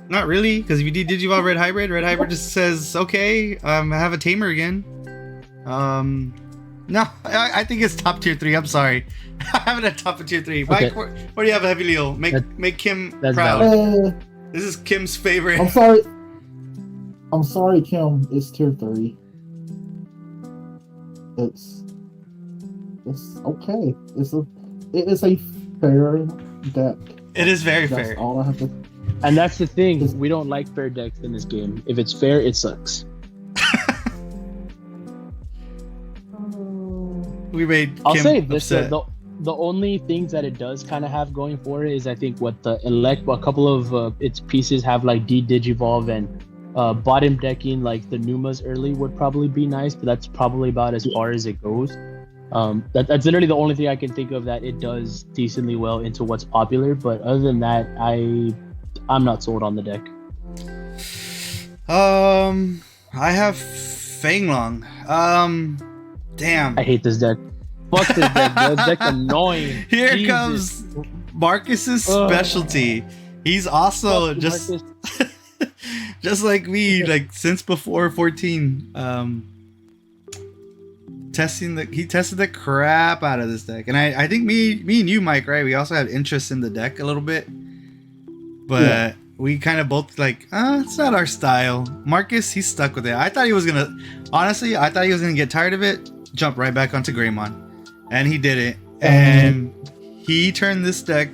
Not really, because if you Digivolve Red Hybrid just says, okay, I have a tamer again. No, I think it's top tier 3. I'm sorry. I have it at top of tier 3. Okay. Mike, where do you have Heavy Leo? Make Kim that's proud. valid. This is Kim's favorite. I'm sorry, Kim. It's tier 3. It's okay. It is a fair deck. It is very That's fair. all I have to. And that's the thing. We don't like fair decks in this game. If it's fair, it sucks. We made I'll Kim say this: upset. the only things that it does kind of have going for it is, I think, what the elect, a couple of its pieces have, like Digivolve, and bottom decking like the Numas early would probably be nice, but that's probably about as far as it goes. That's literally the only thing I can think of that it does decently well into what's popular. But other than that, I'm not sold on the deck. I have Fanglong. Damn. I hate this deck. Fuck this deck, bro. This deck's annoying. Here Jesus. comes Marcus's specialty. He's also Fuck just Marcus. just like me, like since before 14. He tested the crap out of this deck, and I think me and you, Mike, right? We also had interest in the deck a little bit, but we kind of both like, it's not our style. Marcus, he's stuck with it. I thought he was gonna get tired of it, jump right back onto Greymon, and he did it, and he turned this deck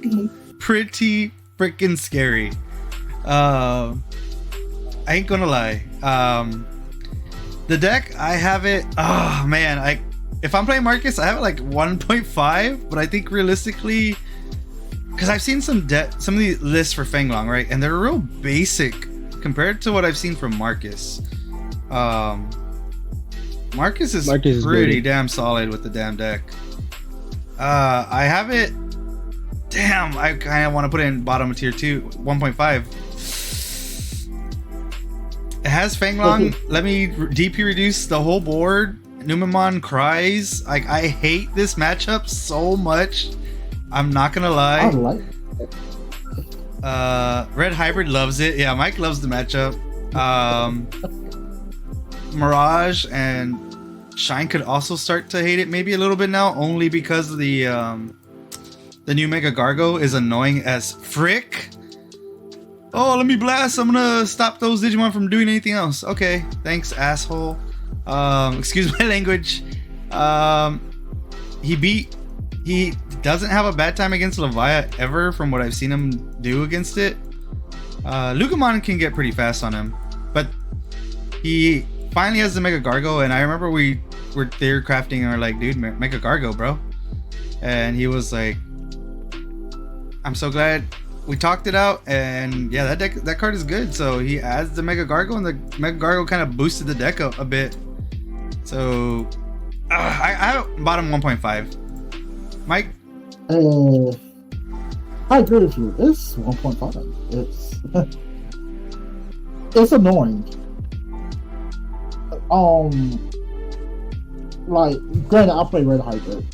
pretty freaking scary. I ain't gonna lie. The deck, I have it. Oh man, if I'm playing Marcus, I have it like 1.5, but I think realistically, because I've seen some of the lists for Fanglong, right, and they're real basic compared to what I've seen from Marcus. Marcus is pretty damn solid with the damn deck. I have it. Damn, I kind of want to put it in bottom of tier 2, 1.5. It has Fanglong. Let me DP reduce the whole board. Numemon cries. Like, I hate this matchup so much. I'm not gonna lie. I like it. Red Hybrid loves it. Yeah, Mike loves the matchup. Mirage and Shine could also start to hate it maybe a little bit now, only because the new Mega Gargo is annoying as frick. Oh, let me blast. I'm gonna stop those Digimon from doing anything else. Okay, thanks, asshole. Excuse my language. He doesn't have a bad time against Leviat ever from what I've seen him do against it. Lugamon can get pretty fast on him, but he finally has the Mega Gargo, and I remember we were theory crafting and we're like, dude, Mega Gargo, bro. And he was like, I'm so glad we talked it out, and yeah, that card is good. So he adds the Mega Gargo, and the Mega Gargo kind of boosted the deck a bit. So I bottom 1.5. Mike? I agree with you. It's 1.5. It's annoying. Like, granted, I play Red Hybrid.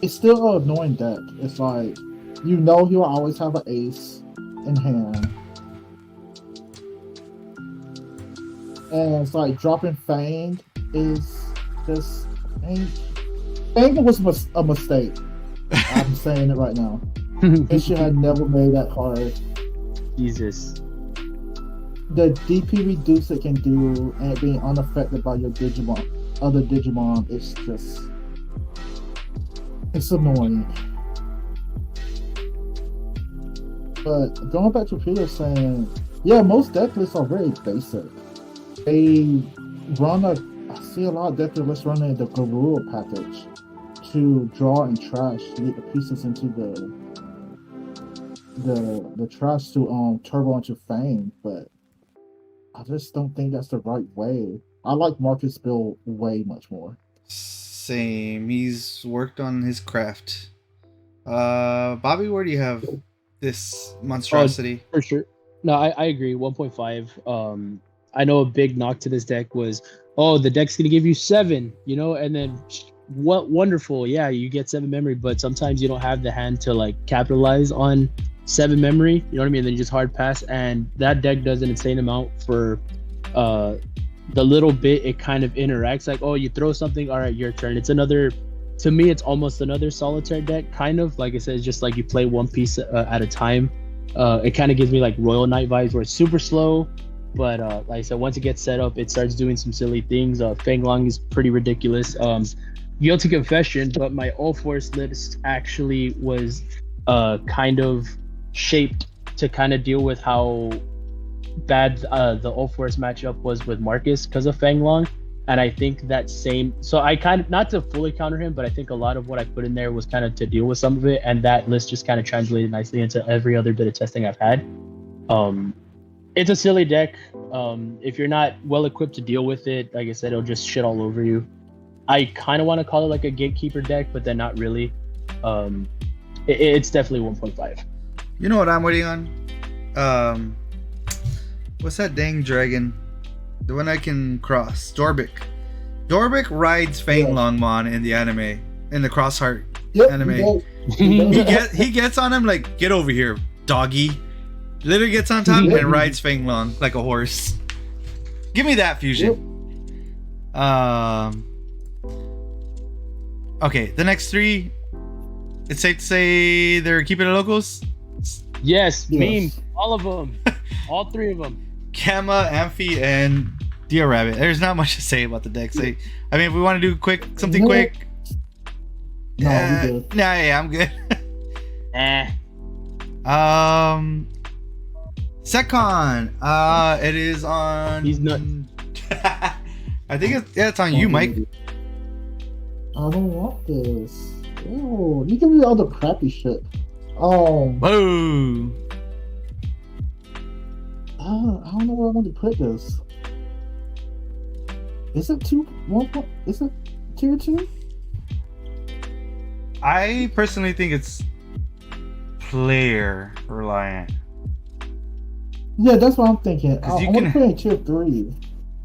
It's still an annoying deck. It's like, you know, he will always have an ace in hand, and it's like dropping Fang is just Fang was a mistake. I'm saying it right now. It should have never made that card. Jesus. The DP reduce it can do, and it being unaffected by your other Digimon, it's annoying. But going back to Peter saying, yeah, most deck lists are very basic. They I see a lot of deck lists running the Garura package to draw and trash, lead the pieces into the trash to turbo into Fang, but I just don't think that's the right way. I like Marcus build way much more. Same. He's worked on his craft. Bobby, where do you have this monstrosity? For sure. No, I agree. 1.5. I know a big knock to this deck was, the deck's gonna give you 7, and then what wonderful. Yeah, you get 7 memory, but sometimes you don't have the hand to like capitalize on 7 memory. You know what I mean? Then you just hard pass, and that deck does an insane amount for the little bit it kind of interacts. Like, oh, you throw something, all right, your turn. It's another. To me, it's almost another solitaire deck, kind of. Like I said, it's just like you play one piece at a time. It kind of gives me like Royal Knight vibes, where it's super slow, but like I said, once it gets set up, it starts doing some silly things. Feng Long is pretty ridiculous. Guilty confession, but my All Force list actually was kind of shaped to kind of deal with how bad the All Force matchup was with Marcus because of Feng Long. And I think that same, so I kind of, not to fully counter him, but I think a lot of what I put in there was kind of to deal with some of it, and that list just kind of translated nicely into every other bit of testing I've had. It's a silly deck. If you're not well equipped to deal with it, like I said, it'll just shit all over you. I kind of want to call it like a gatekeeper deck, but then not really. It's definitely 1.5. You know what I'm waiting on? What's that dang dragon? The one I can cross. Dorbic. Dorbic rides Feng Longmon in the anime. In the Crossheart anime. He gets on him like, get over here, doggy. Literally gets on top and rides Feng Long like a horse. Give me that fusion. Okay, the next 3, it's safe to say they're keeping it locals? Yes, meme. All of them. All 3 of them. Gamma, Amphi, and Dia Rabbit. There's not much to say about the decks. I mean, if we want to do something quick. No, I'm good. Yeah, I'm good. Secon. It is on. He's not. I think it's on you, Mike. I don't want this. Ew, you give me all the crappy shit. Whoa. I don't know where I want to put this. Is it is it tier 2? I personally think it's player reliant. Yeah, that's what I'm thinking. I You want can- to put it in tier 3.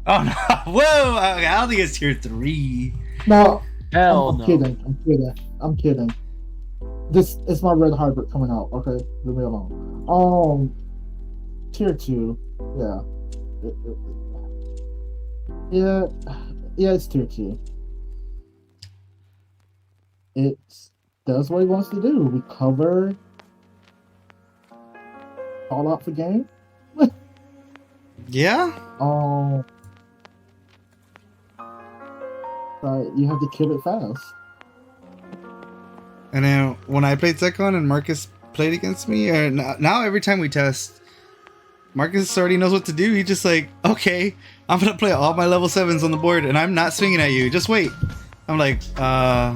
Oh no! Whoa! I don't think it's tier 3. No, Hell I'm no. kidding. I'm kidding. This is my red hybrid coming out. Okay, leave me alone. Tier 2. Yeah. Yeah, it's tier 2. It does what it wants to do. We cover all out the game. Yeah. You have to kill it fast. And then when I played Secon and Marcus played against me, and now every time we test, Marcus already knows what to do. He's just like, okay, I'm gonna play all my level 7s on the board, and I'm not swinging at you. Just wait. I'm like, I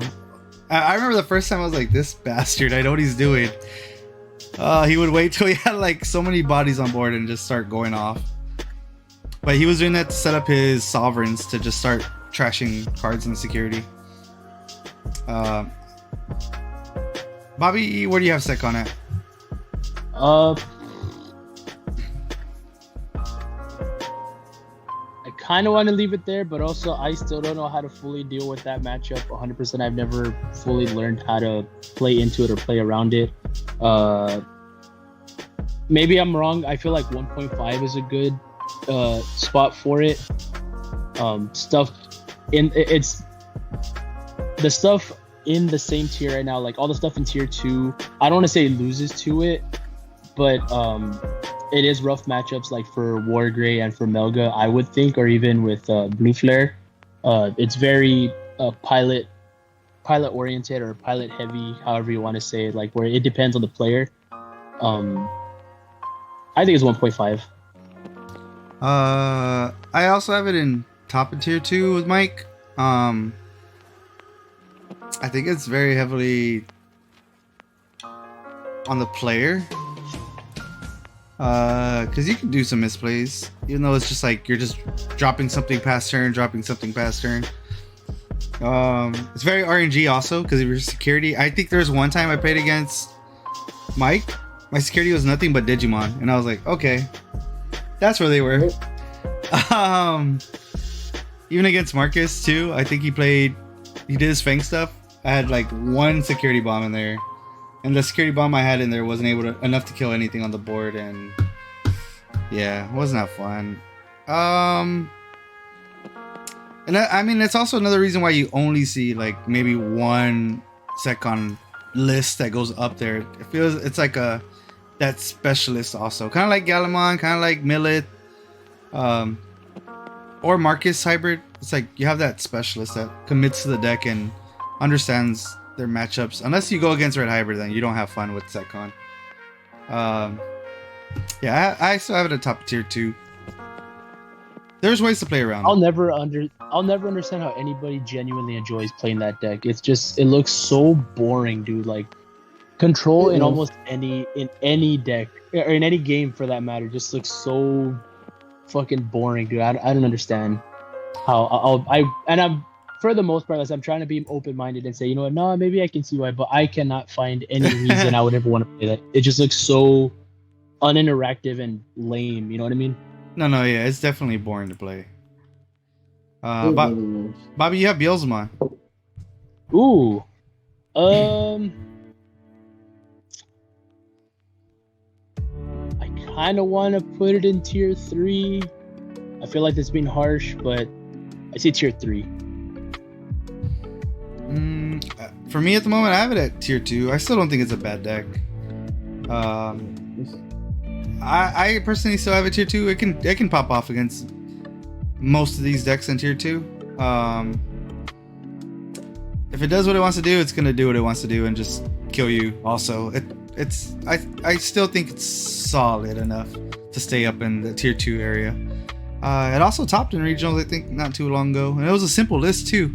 remember the first time I was like, this bastard, I know what he's doing. He would wait till he had like so many bodies on board and just start going off. But he was doing that to set up his sovereigns to just start trashing cards in security. Bobby, where do you have Secon at? I kind of want to leave it there, but also I still don't know how to fully deal with that matchup 100%. I've never fully learned how to play into it or play around it. Maybe I'm wrong. I feel like 1.5 is a good spot for it. It's the stuff in the same tier right now, like all the stuff in tier 2, I don't want to say loses to it, but it is rough matchups like for Wargrey and for Melga, I would think, or even with Blue Flare. It's very pilot oriented or pilot heavy, however you want to say it, like where it depends on the player. I think it's 1.5. I also have it in top of tier 2 with Mike. I think it's very heavily on the player. Because you can do some misplays, even though it's just like you're just dropping something past turn. It's very RNG also because of your security. I think there was one time I played against Mike. My security was nothing but Digimon, and I was like, okay, that's where they were. Even against Marcus too, I think he played he did his Fang stuff, I had like one security bomb in there, and the security bomb I had in there wasn't enough to kill anything on the board, and yeah, it wasn't that fun. And I mean, it's also another reason why you only see like maybe one Secon list that goes up there. It feels it's like that specialist also, kind of like Galamon, kind of like Millet, or Marcus hybrid. It's like you have that specialist that commits to the deck and understands their matchups. Unless you go against red hybrid, then you don't have fun with Secon. Yeah, I still have it at top tier 2. There's ways to play around. I'll never understand how anybody genuinely enjoys playing that deck. It's just, it looks so boring, dude. Like control in almost any deck or in any game for that matter just looks so fucking boring, dude. I don't understand how I'm for the most part, I'm trying to be open-minded and say, you know what, no, maybe I can see why, but I cannot find any reason I would ever want to play that. It just looks so uninteractive and lame, you know what I mean? No, yeah, it's definitely boring to play. Bobby, you have Beelzemon. Ooh. I kind of want to put it in tier 3. I feel like that's being harsh, but I say tier 3. For me at the moment, I have it at tier 2. I still don't think it's a bad deck. I personally still have it tier 2. It can pop off against most of these decks in tier 2. If it does what it wants to do, it's gonna do what it wants to do and just kill you. Also, I still think it's solid enough to stay up in the tier 2 area. It also topped in regionals, I think, not too long ago, and it was a simple list too.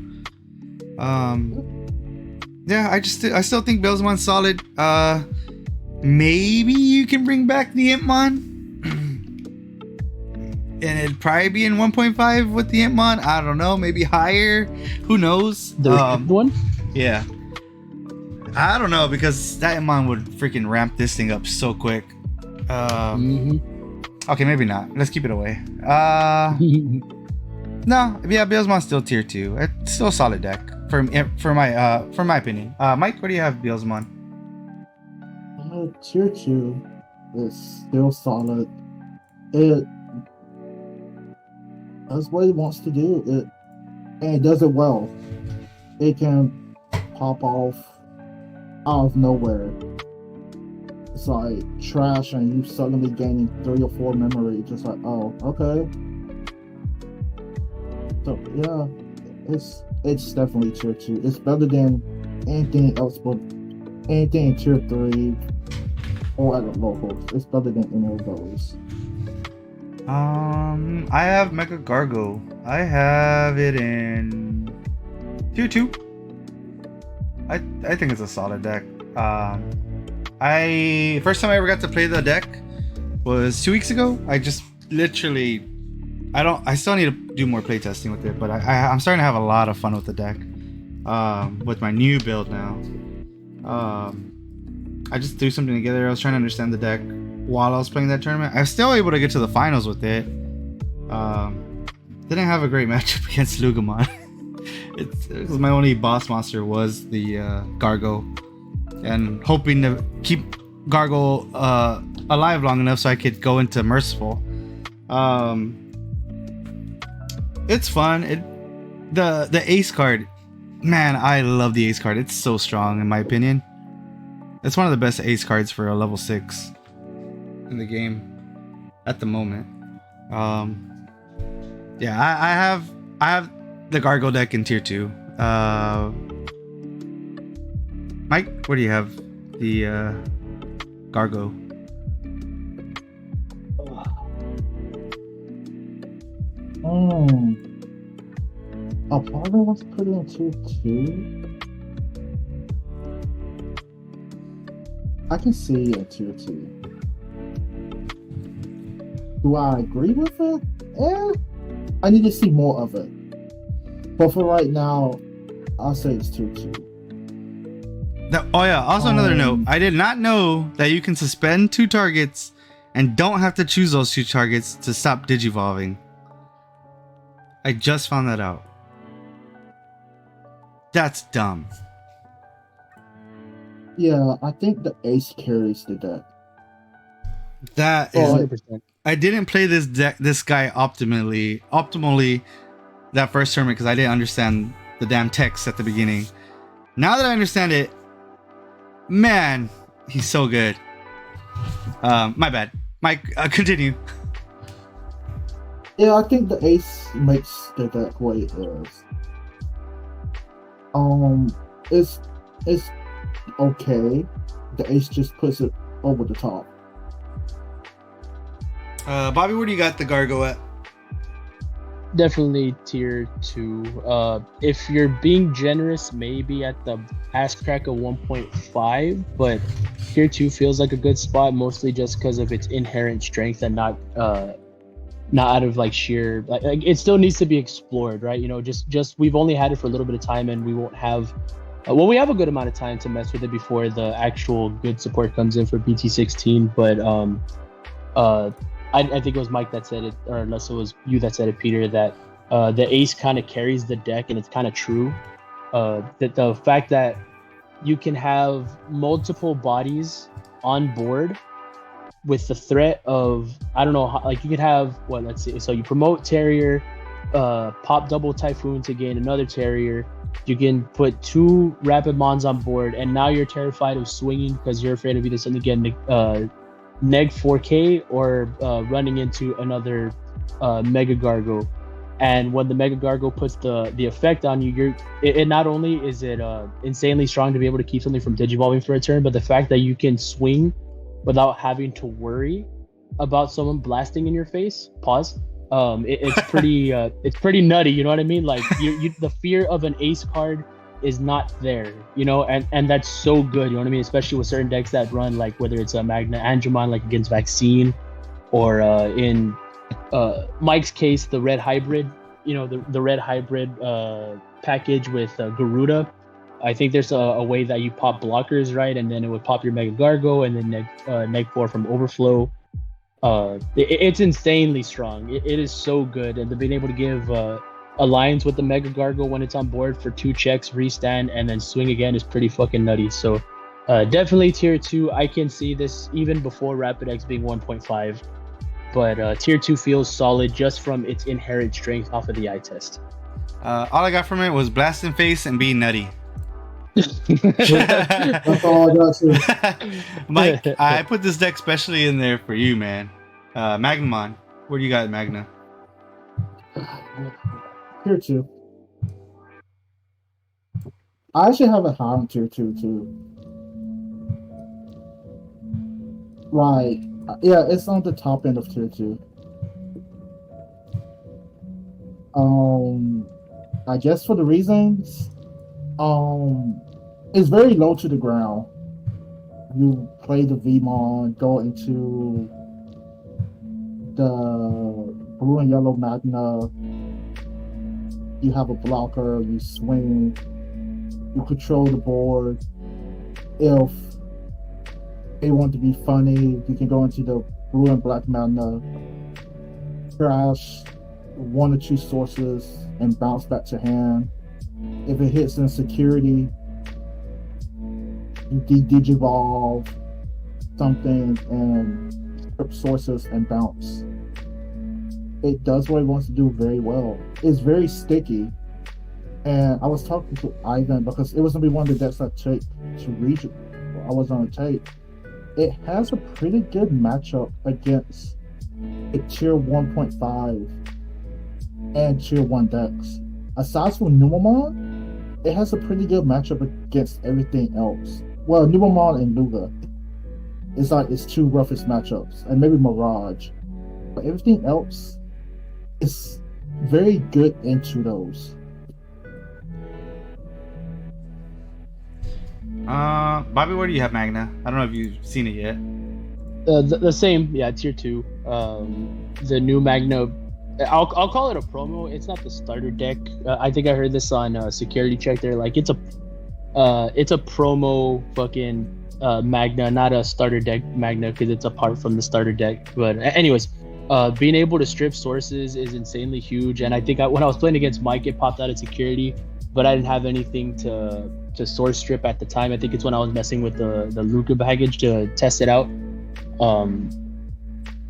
Yeah, I still think Beelzemon's solid. Maybe you can bring back the Impmon. And it'd probably be in 1.5 with the Impmon. I don't know, maybe higher. Who knows? The one? Yeah. I don't know, because that Impmon would freaking ramp this thing up so quick. Okay, maybe not. Let's keep it away. No, yeah, Beelzemon's still tier 2. It's still a solid deck for my opinion. Mike, what do you have Beelzemon? Tier 2 is still solid. It does what it wants to do. And it does it well. It can pop off out of nowhere. It's like trash, and you suddenly gaining 3 or 4 memory. Just like, oh, okay. So yeah, it's definitely tier 2. It's better than anything else, but anything in tier 3 or at the locals. It's better than any of those. I have Mega Gargo. I have it in tier 2. I think it's a solid deck. First time I ever got to play the deck was 2 weeks ago. I just literally, I still need to do more playtesting with it, but I'm starting to have a lot of fun with the deck. With my new build now. I just threw something together. I was trying to understand the deck while I was playing that tournament. I was still able to get to the finals with it. Didn't have a great matchup against Lugamon. It was my only boss monster was the Gargo, and hoping to keep Gargo alive long enough so I could go into Merciful. It's fun. The Ace card, man, I love the Ace card. It's so strong in my opinion. It's one of the best Ace cards for a level 6 in the game at the moment. Yeah, I have the Gargo deck in tier 2. Mike, what do you have? The Gargo. Apollo was put in tier 2. I can see a tier 2. Do I agree with it? I need to see more of it. But for right now, I'll say it's tier 2. Oh yeah, also another note. I did not know that you can suspend 2 targets and don't have to choose those 2 targets to stop digivolving. I just found that out. That's dumb. Yeah, I think the ace carries the deck. That Oh, is. 100%. I didn't play this guy optimally that first tournament because I didn't understand the damn text at the beginning. Now that I understand it, man, he's so good. My bad. Mike, continue. Yeah, I think the ace makes the deck what it is. It's okay. The ace just puts it over the top. Bobby, where do you got the Gargo at? Definitely tier 2. If you're being generous, maybe at the ass crack of 1.5, but tier 2 feels like a good spot, mostly just because of its inherent strength and not out of like sheer like it still needs to be explored, right? You know, just we've only had it for a little bit of time, and we won't have we have a good amount of time to mess with it before the actual good support comes in for BT16. But I think it was Mike that said it, or unless it was you that said it, Peter, that the ace kind of carries the deck, and it's kind of true. That the fact that you can have multiple bodies on board with the threat of, I don't know, like you could have, what, let's see, so you promote Terrier, pop double Typhoon to gain another Terrier. You can put 2 Rapid Mons on board, and now you're terrified of swinging because you're afraid of either something getting neg 4K or running into another Mega Gargo. And when the Mega Gargo puts the effect on you, it not only is it insanely strong to be able to keep something from digivolving for a turn, but the fact that you can swing without having to worry about someone blasting in your face. It's pretty nutty, you know what I mean? Like you the fear of an ace card is not there, you know, and that's so good, you know what I mean? Especially with certain decks that run, like whether it's a Magna Angemon like against Vaccine, or in Mike's case, the red hybrid, you know, the red hybrid package with Garuda. I think there's a way that you pop blockers, right? And then it would pop your Mega Gargo and then neg 4 from Overflow. It's insanely strong. It is so good. And being able to give Alliance with the Mega Gargo when it's on board for 2 checks, restand, and then swing again is pretty fucking nutty. So definitely tier 2. I can see this even before Rapid X being 1.5. But tier 2 feels solid just from its inherent strength off of the eye test. All I got from it was blasting face and being nutty. That's all I got to. Mike, I put this deck specially in there for you, man. Magnamon, where do you got Magna? Tier 2. I actually have a high on tier 2 too. Right. Yeah, it's on the top end of tier 2. I guess for the reasons, it's very low to the ground. You play the Vmon, go into the blue and yellow Magna. You have a blocker, you swing, you control the board. If they want to be funny, you can go into the blue and black Magna, crash 1 or 2 sources, and bounce back to hand. If it hits in security, you digivolve something and strip sources and bounce. It does what it wants to do very well. It's very sticky. And I was talking to Ivan because it was going to be one of the decks I take to region. I was on a tape. It has a pretty good matchup against a tier 1.5 and tier 1 decks. Aside from Numamon, it has a pretty good matchup against everything else. Well, Numamon and Luga. It's like its 2 roughest matchups, and maybe Mirage. But everything else is very good into those. Bobby, where do you have Magna? I don't know if you've seen it yet. The same, yeah, tier 2. The new Magna, I'll call it a promo. It's not the starter deck. I think I heard this on Security Check. They're like, it's a promo fucking Magna, not a starter deck Magna, because it's apart from the starter deck. But anyways, Being able to strip sources is insanely huge, and I think when I was playing against Mike, it popped out of security, but I didn't have anything to source strip at the time. I think it's when I was messing with the Luca package to test it out.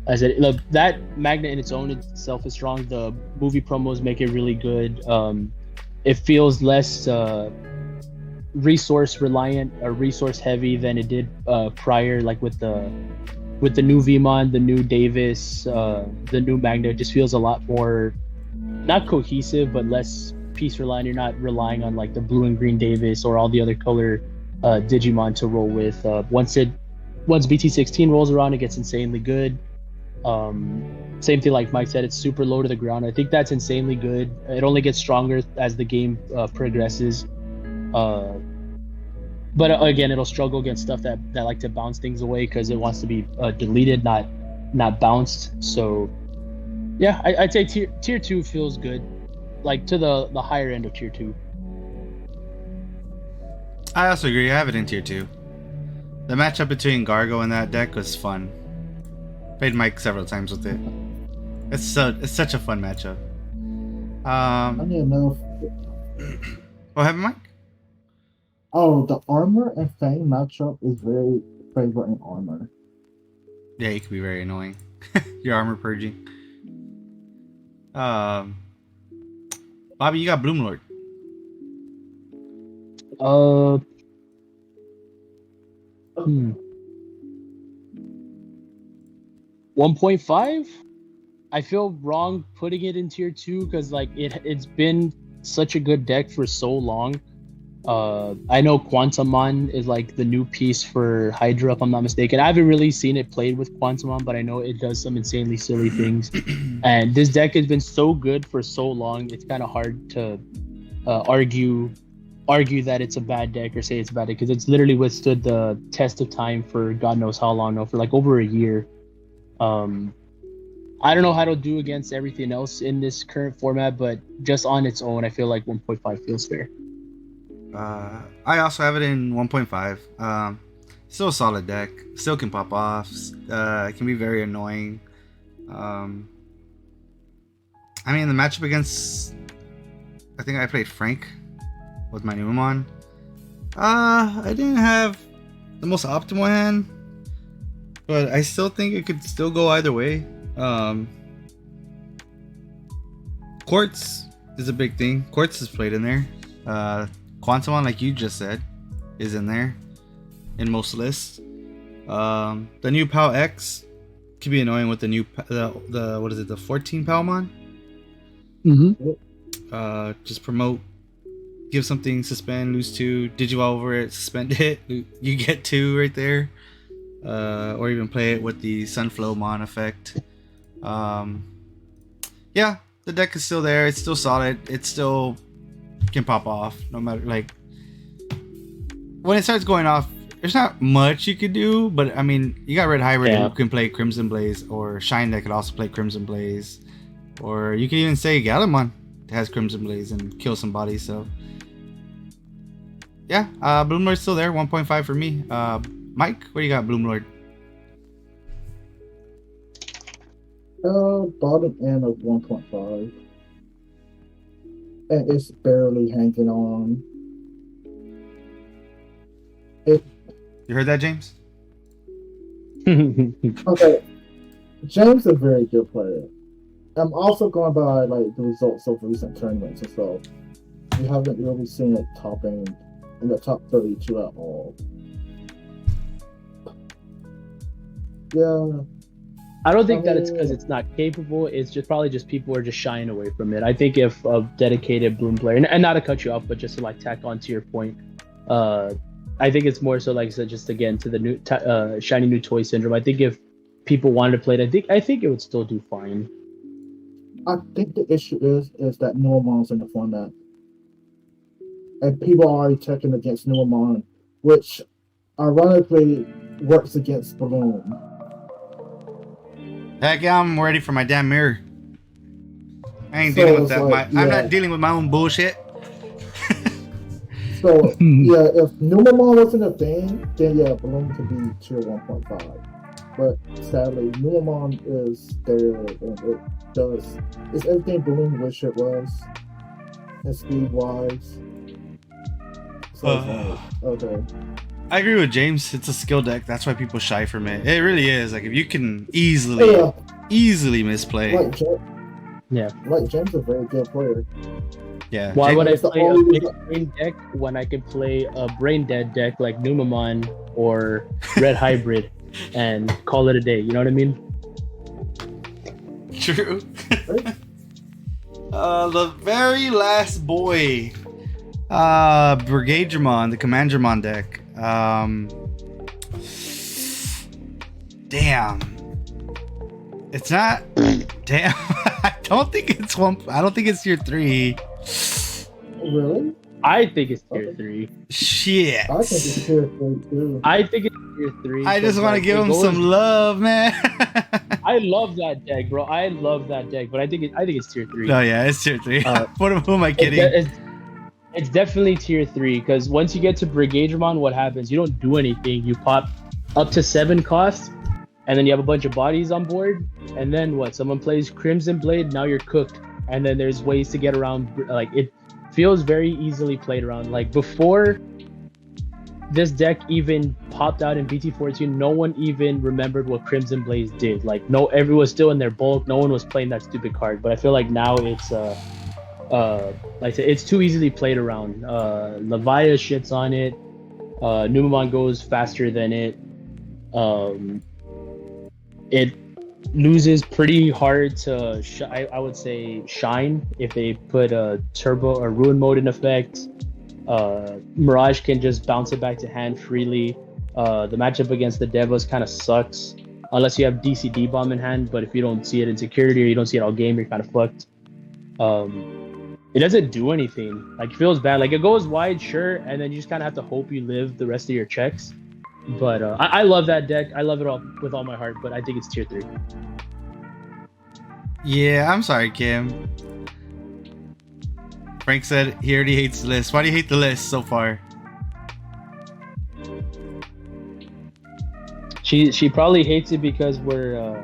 I said, look, that magnet in its own itself is strong. The movie promos make it really good. It feels less resource reliant or resource heavy than it did prior, like with the new Vmon, the new Davis, the new magnet. It just feels a lot more not cohesive, but less piece reliant. You're not relying on like the blue and green Davis or all the other color Digimon to roll with. Once BT16 rolls around, it gets insanely good. Same thing like Mike said, it's super low to the ground. I think that's insanely good. It only gets stronger as the game progresses. But again, it'll struggle against stuff that like to bounce things away because it wants to be deleted, not bounced. So yeah, I'd say tier 2 feels good, like to the higher end of tier 2. I also agree. I have it in tier 2. The matchup between Gargo and that deck was fun. Played Mike several times with it. It's such a fun matchup. I need to know. What happened, Mike? Oh, the armor and Fang matchup is very favorite in armor. Yeah, it can be very annoying. Your armor purging. Bobby, you got Bloomlord. 1.5. I feel wrong putting it in tier 2 because like it's been such a good deck for so long. I know Quantumon is like the new piece for Hydra, if I'm not mistaken. I haven't really seen it played with Quantumon, but I know it does some insanely silly things. And this deck has been so good for so long, it's kind of hard to argue that it's a bad deck or say it's a bad deck because it's literally withstood the test of time for God knows how long now, for like over a year. I don't know how to do against everything else in this current format, but just on its own, I feel like 1.5 feels fair. I also have it in 1.5. Still a solid deck. Still can pop off. It can be very annoying. I mean, the matchup against... I think I played Frank with my Numemon. I didn't have the most optimal hand, but I still think it could still go either way. Quartz is a big thing. Quartz is played in there. Quantumon, like you just said, is in there in most lists. The new POW X can be annoying with the new the what is it, the 14 Palmon? Just promote, give something, suspend, lose 2, Digivolve over it, suspend it, you get 2 right there. Or even play it with the Sunflow-mon effect. Yeah, the deck is still there. It's still solid. It still can pop off no matter, like, when it starts going off, there's not much you could do, but I mean, you got Red Hybrid who can play Crimson Blaze, or Shine that could also play Crimson Blaze, or you could even say Galamon has Crimson Blaze and kill somebody. So yeah, Bloomlord's still there. 1.5 for me. Mike, what do you got, Bloomlord? Bottom end of 1.5. And it's barely hanging on. You heard that, James? Okay. James is a very good player. I'm also going by like the results of recent tournaments and stuff. We haven't really seen it topping in the top 32 at all. Yeah. I don't think that it's because it's not capable. It's just probably just people are just shying away from it. I think if a dedicated Bloom player, and not to cut you off, but just to like tack on to your point, I think it's more so like I said, just again to the new shiny new toy syndrome. I think if people wanted to play it, I think it would still do fine. I think the issue is that Numemon's in the format, and people are already checking against Numemon, which ironically works against Bloom. Heck yeah, I'm ready for my damn mirror. I ain't dealing with that. Like, I'm not dealing with my own bullshit. So yeah, if Numemon wasn't a thing, then yeah, Bloom could be tier 1.5. but sadly, Nuamon is dead, and it's everything Balloon wish it was, and speed wise. So it's like, okay. I agree with James. It's a skill deck. That's why people shy from it. It really is. Like if you can easily misplay. Like James is a very good player. Yeah. Why would I James- play a big brain deck when I could play a brain dead deck like Numamon or Red Hybrid and call it a day? You know what I mean? True. The very last boy. Brigadramon, the Commandramon deck. Damn. It's not. Damn. I don't think it's tier 3. Really? I think it's tier 3. Shit. I think it's tier 3 too. I think it's tier 3. I just want to give him some love, man. I love that deck, bro. I love that deck, but I think it's tier 3. Oh yeah, it's tier 3. Who am I kidding? It's definitely tier 3 because once you get to Brigadramon, what happens? You don't do anything. You pop up to 7 cost, and then you have a bunch of bodies on board, and then what? Someone plays Crimson Blade, now you're cooked. And then there's ways to get around. Like it feels very easily played around. Like before this deck even popped out in BT14, no one even remembered what Crimson Blaze did. Like everyone was still in their bulk. No one was playing that stupid card. But I feel like now it's like I said, it's too easily played around. Levia shits on it. Numamon goes faster than it. It loses pretty hard to I would say shine if they put a turbo or ruin mode in effect. Mirage can just bounce it back to hand freely. The matchup against the Devas kind of sucks unless you have DCD bomb in hand, but if you don't see it in security or you don't see it all game, you're kind of fucked. It doesn't do anything. Like, it feels bad. Like, it goes wide, sure, and then you just kind of have to hope you live the rest of your checks. But I love that deck. I love it all with all my heart, but I think it's tier 3. Yeah, I'm sorry, Kim. Frank said he already hates the list. Why do you hate the list so far? She probably hates it because we're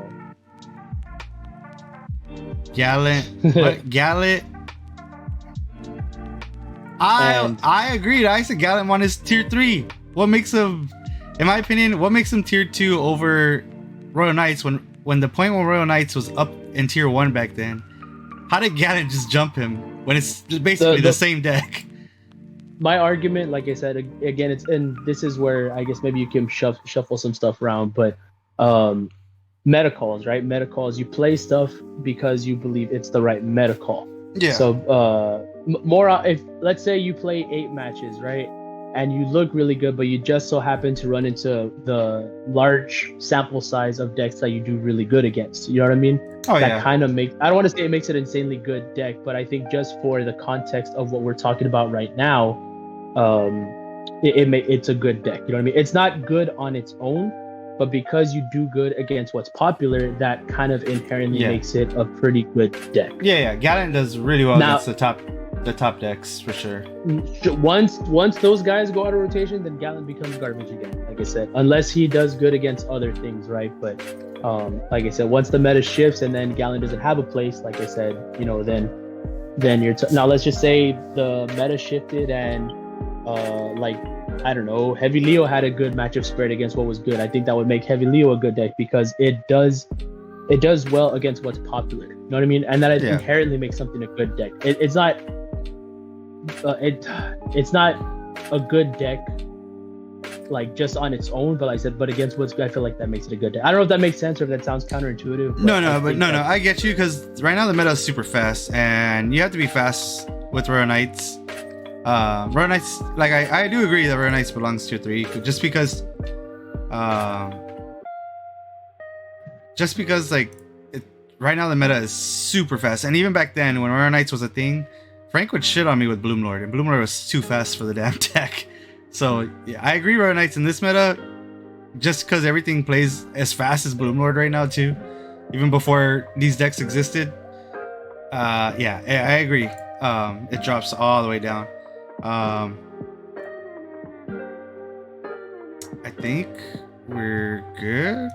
Gallant. What? Gallant. I agreed. I said Gallant is tier 3. What makes him, in my opinion, what makes him tier 2 over Royal Knights when the point when Royal Knights was up in tier 1 back then? How did Gallant just jump him when it's basically the same deck? My argument, like I said, again, and this is where I guess maybe you can shuffle some stuff around, but meta calls, right? Meta calls, you play stuff because you believe it's the right meta call. Yeah. So if let's say you play 8 matches, right, and you look really good, but you just so happen to run into the large sample size of decks that you do really good against. You know what I mean? Oh, that kind of makes, I don't want to say it makes it an insanely good deck, but I think just for the context of what we're talking about right now, it's a good deck. You know what I mean? It's not good on its own, but because you do good against what's popular, that kind of inherently makes it a pretty good deck. Yeah. Gallant does really well against the top decks for sure. Once those guys go out of rotation, then Gallant becomes garbage again. Like I said, unless he does good against other things, right? But like I said, once the meta shifts and then Gallant doesn't have a place, like I said, then you're now let's just say the meta shifted and I don't know, Heavy Leo had a good matchup spread against what was good. I think that would make Heavy Leo a good deck because it does well against what's popular. You know what I mean? And that inherently makes something a good deck. It's not a good deck like just on its own, but like I said, but against what's good, I feel like that makes it a good deck. I don't know if that makes sense or if that sounds counterintuitive. No, I get you because right now the meta is super fast and you have to be fast with Royal Knights. Royal Knights, like I do agree that Royal Knights belongs to tier 3 just because like right now the meta is super fast, and even back then when Royal Knights was a thing, Frank would shit on me with Bloomlord, and Bloomlord was too fast for the damn deck. So yeah, I agree Royal Knights in this meta just because everything plays as fast as Bloomlord right now too, even before these decks existed. Yeah, I agree. It drops all the way down. I think we're good.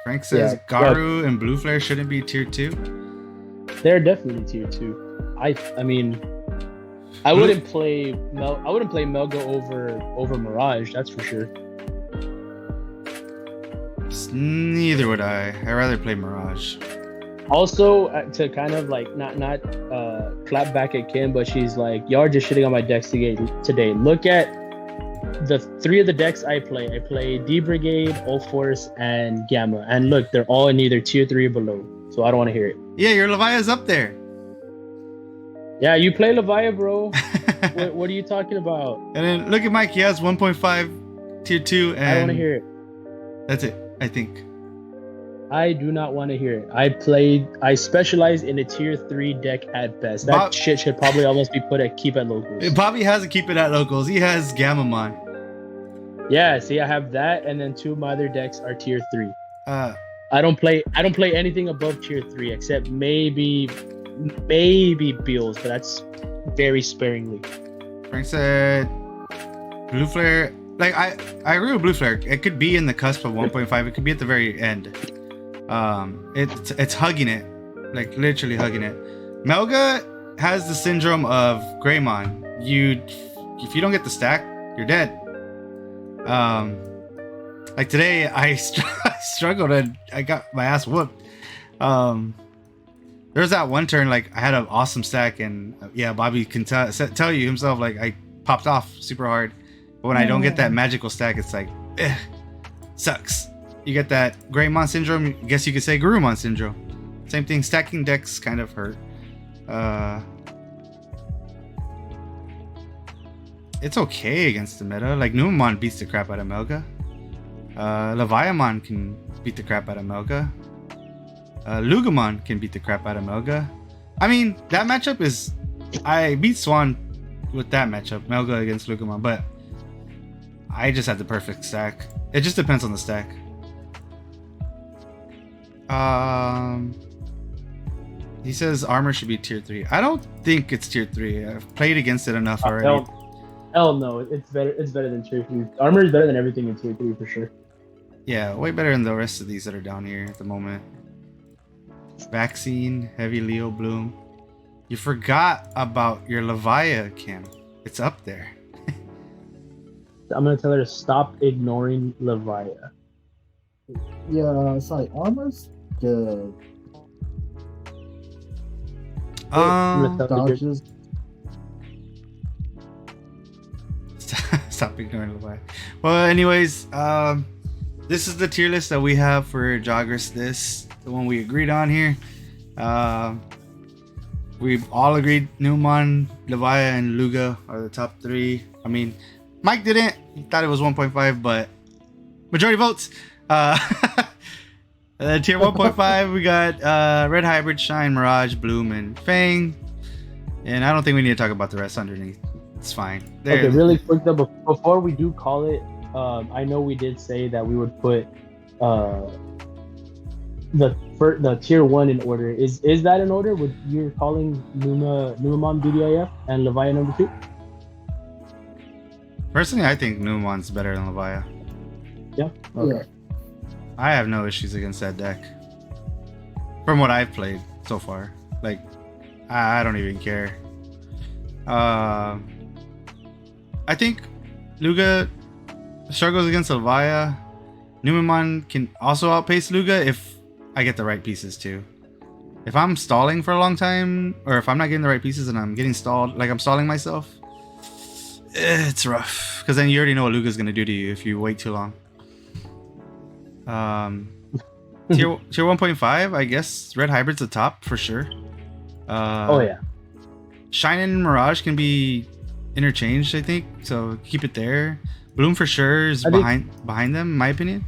Frank says Garu and Blue Flare shouldn't be tier 2. They're definitely tier 2. I mean, I wouldn't play Melga over Mirage, that's for sure. Neither would I. I'd rather play Mirage. Also, to kind of like not clap back at Kim, but she's like, y'all are just shitting on my decks today. Look at the 3 of the decks I play. I play D Brigade, Ult Force, and Gamma. And look, they're all in either tier 3 or below. So I don't want to hear it. Yeah, your Levia's up there. Yeah, you play Levia, bro. what are you talking about? And then look at Mike. He has 1.5 tier 2. And I don't want to hear it. That's it, I think. I do not want to hear it. I specialize in a tier 3 deck at best. That shit should probably almost be put at keep at locals. Bobby has a keep it at locals. He has Gamamon. Yeah, see, I have that, and then 2 of my other decks are tier 3. I don't play anything above tier 3 except maybe Beals, but that's very sparingly. Frank said Blue Flare. Like I agree with Blue Flare. It could be in the cusp of 1.5. It could be at the very end. It's hugging it, like literally hugging it. Melga has the syndrome of Greymon. If you don't get the stack, you're dead. Like today, I struggled and I got my ass whooped. There was that one turn, like I had an awesome stack, and yeah, Bobby can tell you himself, like I popped off super hard. But when I don't get that magical stack, it's like, sucks. You get that Greymon syndrome. I guess you could say Gurumon syndrome. Same thing. Stacking decks kind of hurt. It's okay against the meta. Like Numamon beats the crap out of Melga. Leviamon can beat the crap out of Melga. Lugamon can beat the crap out of Melga. I mean, that matchup is... I beat Swan with that matchup, Melga against Lugamon, but I just had the perfect stack. It just depends on the stack. He says armor should be tier 3. I don't think it's tier 3. I've played against it enough already. Hell no, it's better than tier 3. Armor is better than everything in tier 3 for sure. Yeah, way better than the rest of these that are down here at the moment. Vaccine, Heavy Leo Bloom. You forgot about your Levia, Kim. It's up there. I'm gonna tell her to stop ignoring Levia. Yeah, it's like armor's good. Dodges. Stop ignoring Levia. Well, anyways, this is the tier list that we have for Jogress. The one we agreed on here. We've all agreed Numamon, Levia, and Luga are the top 3. I mean, Mike didn't. He thought it was 1.5, but majority votes. Tier 1.5, we got Red Hybrid, Shine, Mirage, Bloom, and Fang. And I don't think we need to talk about the rest underneath. It's fine. Okay, really quick though, before we do call it, I know we did say that we would put the tier 1 in order. Is that in order? With you're calling Numamon BDIF and Levia number 2? Personally, I think Numamon's better than Levia. Yeah. Okay. Yeah. I have no issues against that deck. From what I've played so far. Like, I don't even care. I think Luga struggles against Levia. Numamon can also outpace Luga if I get the right pieces too. If I'm stalling for a long time, or if I'm not getting the right pieces and I'm getting stalled, like I'm stalling myself, it's rough. Because then you already know what Luga's going to do to you if you wait too long. Tier 1.5, I guess Red Hybrid's the top for sure. Oh yeah. Shine and Mirage can be interchanged, I think. So keep it there. Bloom for sure is behind them, in my opinion.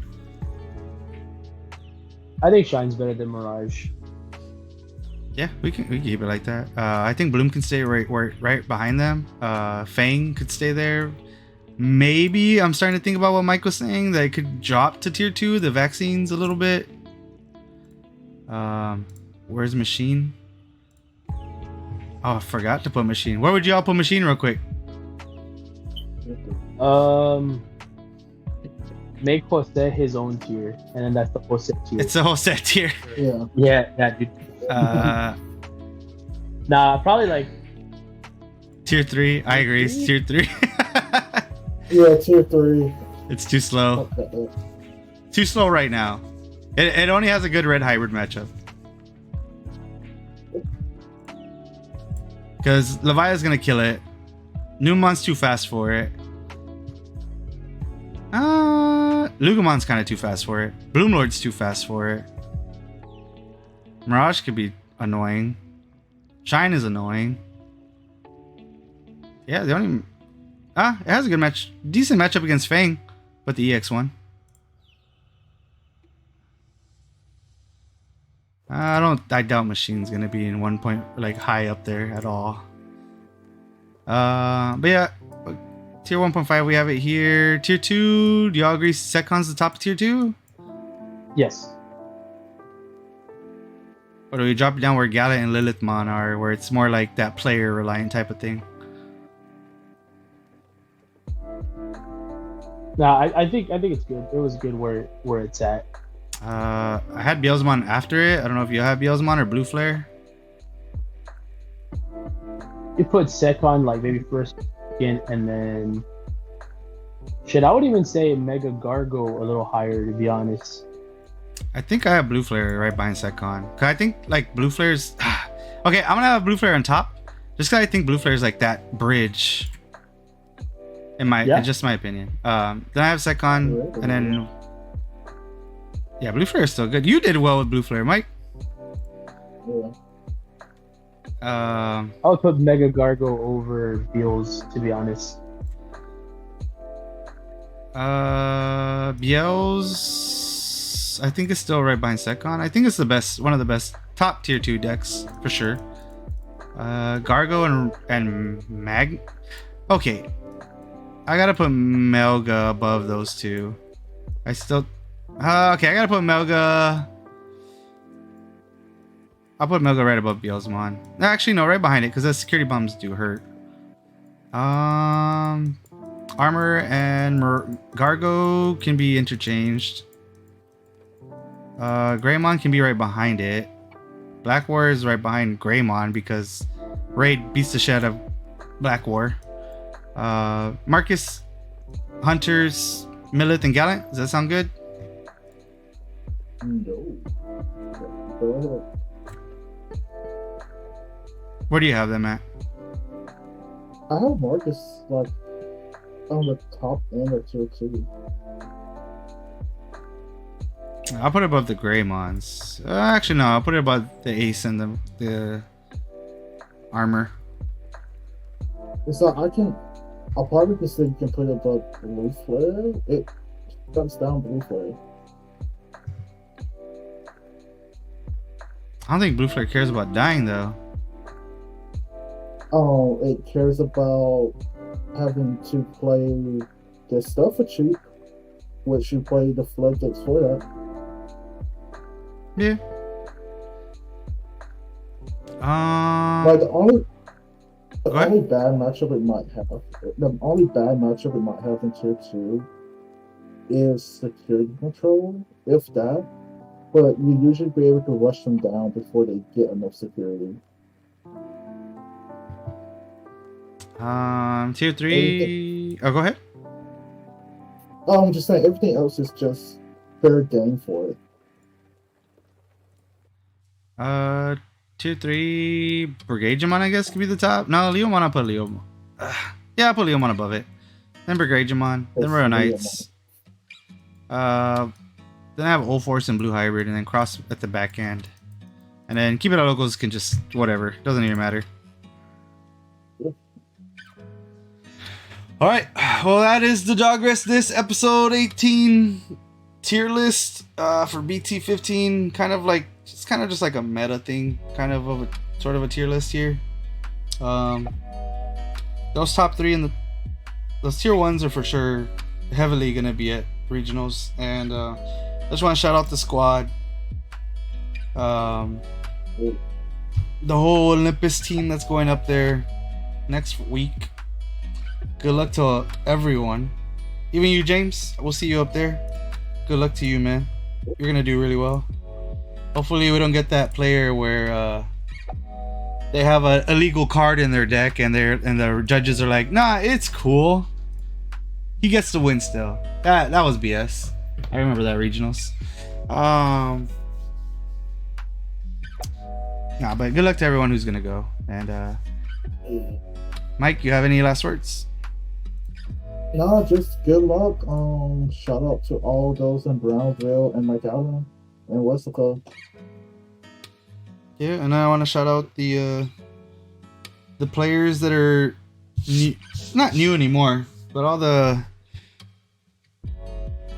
I think Shine's better than Mirage. Yeah, we can keep it like that. I think Bloom can stay right behind them. Fang could stay there. Maybe I'm starting to think about what Mike was saying, that it could drop to tier 2, the vaccines a little bit. Where's Machine? Oh, I forgot to put Machine. Where would y'all put Machine real quick? make Jose his own tier, and then that's the Jose tier. It's a whole set tier. Yeah. Yeah, dude. Nah, probably like Tier 3. I agree. It's tier 3. Yeah, tier 3. It's too slow. Too slow right now. It only has a good red hybrid matchup. Because Levia's gonna kill it. Numon's too fast for it. Lugamon's kind of too fast for it. Bloomlord's too fast for it. Mirage could be annoying. Shine is annoying. Yeah, the only... it has a good match. Decent matchup against Fang. But the EX1. I doubt Machine's gonna be in 1 point, like, high up there at all. But yeah, tier 1.5 we have it here. Tier 2, do y'all agree Secon's the top of tier 2? yes. Or do we drop it down where Gala and Lilithmon are, where it's more like that player reliant type of thing? Nah, I think it's good. It was good where it's at. I had Beelzemon after it. I don't know if you have Beelzemon or Blue Flare. You put Secon like maybe first, second, and then shit. I would even say Mega Gargo a little higher, to be honest. I think I have Blue Flare right behind Secon. Cause I think like Blue Flare's okay. I'm gonna have Blue Flare on top, just cause I think Blue Flare is like that bridge. Just my opinion. Then I have Secon, and then yeah, Blue Flare is still good. You did well with Blue Flare, Mike. Yeah. I would put Mega Gargo over Beals, to be honest. Biel's, I think it's still right behind Secon. I think it's the best, one of the best top tier 2 decks for sure. Gargo and Mag. Okay, I gotta put Melga above those two. I still. Okay, I gotta put Melga. I'll put Melga right above Beelzemon. Actually, no, right behind it, because the security bombs do hurt. Armor and Gargo can be interchanged. Greymon can be right behind it. Black War is right behind Greymon because Raid beats the shit out of Black War. Marcus, Hunters, Millith, and Gallant. Does that sound good? No. Go ahead. Where do you have them at? I have Marcus like on the top end of tier 2. I'll put it above the Greymons. Actually, no. I'll put it above the Ace and the Armor. So I'll probably just say you can put it above Blue Flare. It cuts down Blue Flare. I don't think Blue Flare cares about dying though. Oh, it cares about having to play this stuff for cheap, which you play the floodgates for that. Yeah. Like the only ahead. bad matchup it might have, in tier 2 is security control, if that. But you usually be able to rush them down before they get enough security. Tier 3. Oh, go ahead. I'm just saying everything else is just fair game for it. Tier 3 Brigademon, I guess, could be the top. No, Leomon, I'll put Leomon. Yeah, I'll put Leomon above it. Then Brigademon, then Royal Knights. Then I have Old Force and Blue Hybrid, and then Cross at the back end. And then Keep It Out Locals can just whatever. Doesn't even matter. Alright, well that is the Jogress this episode 18 tier list for BT15. Kind of like, it's kind of just like a meta thing, kind of a sort of a tier list here. Those top 3 and those tier 1s are for sure heavily gonna be at regionals, and I just want to shout out the squad, the whole Olympus team that's going up there next week. Good luck to everyone, even you, James. We'll see you up there. Good luck to you, man. You're gonna do really well. Hopefully, we don't get that player where they have a illegal card in their deck, and the judges are like, "Nah, it's cool. He gets to win still." That was BS. I remember that regionals. Nah, but good luck to everyone who's gonna go. And Mike, you have any last words? No, just good luck. Shout out to all those in Brownsville and McAllen and Westico. Yeah, and I want to shout out the players that are not new anymore, but all the,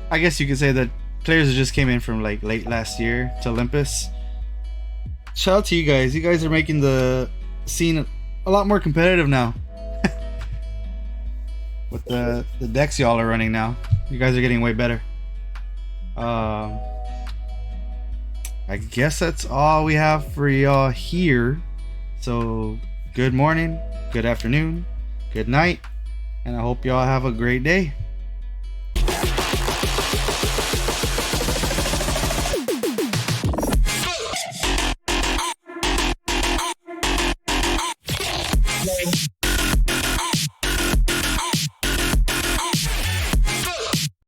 I guess you could say that players that just came in from like late last year to Olympus. Shout out to you guys. You guys are making the scene a lot more competitive now. With the decks y'all are running now, you guys are getting way better. I guess that's all we have for y'all here. So good morning, good afternoon, good night, and I hope y'all have a great day.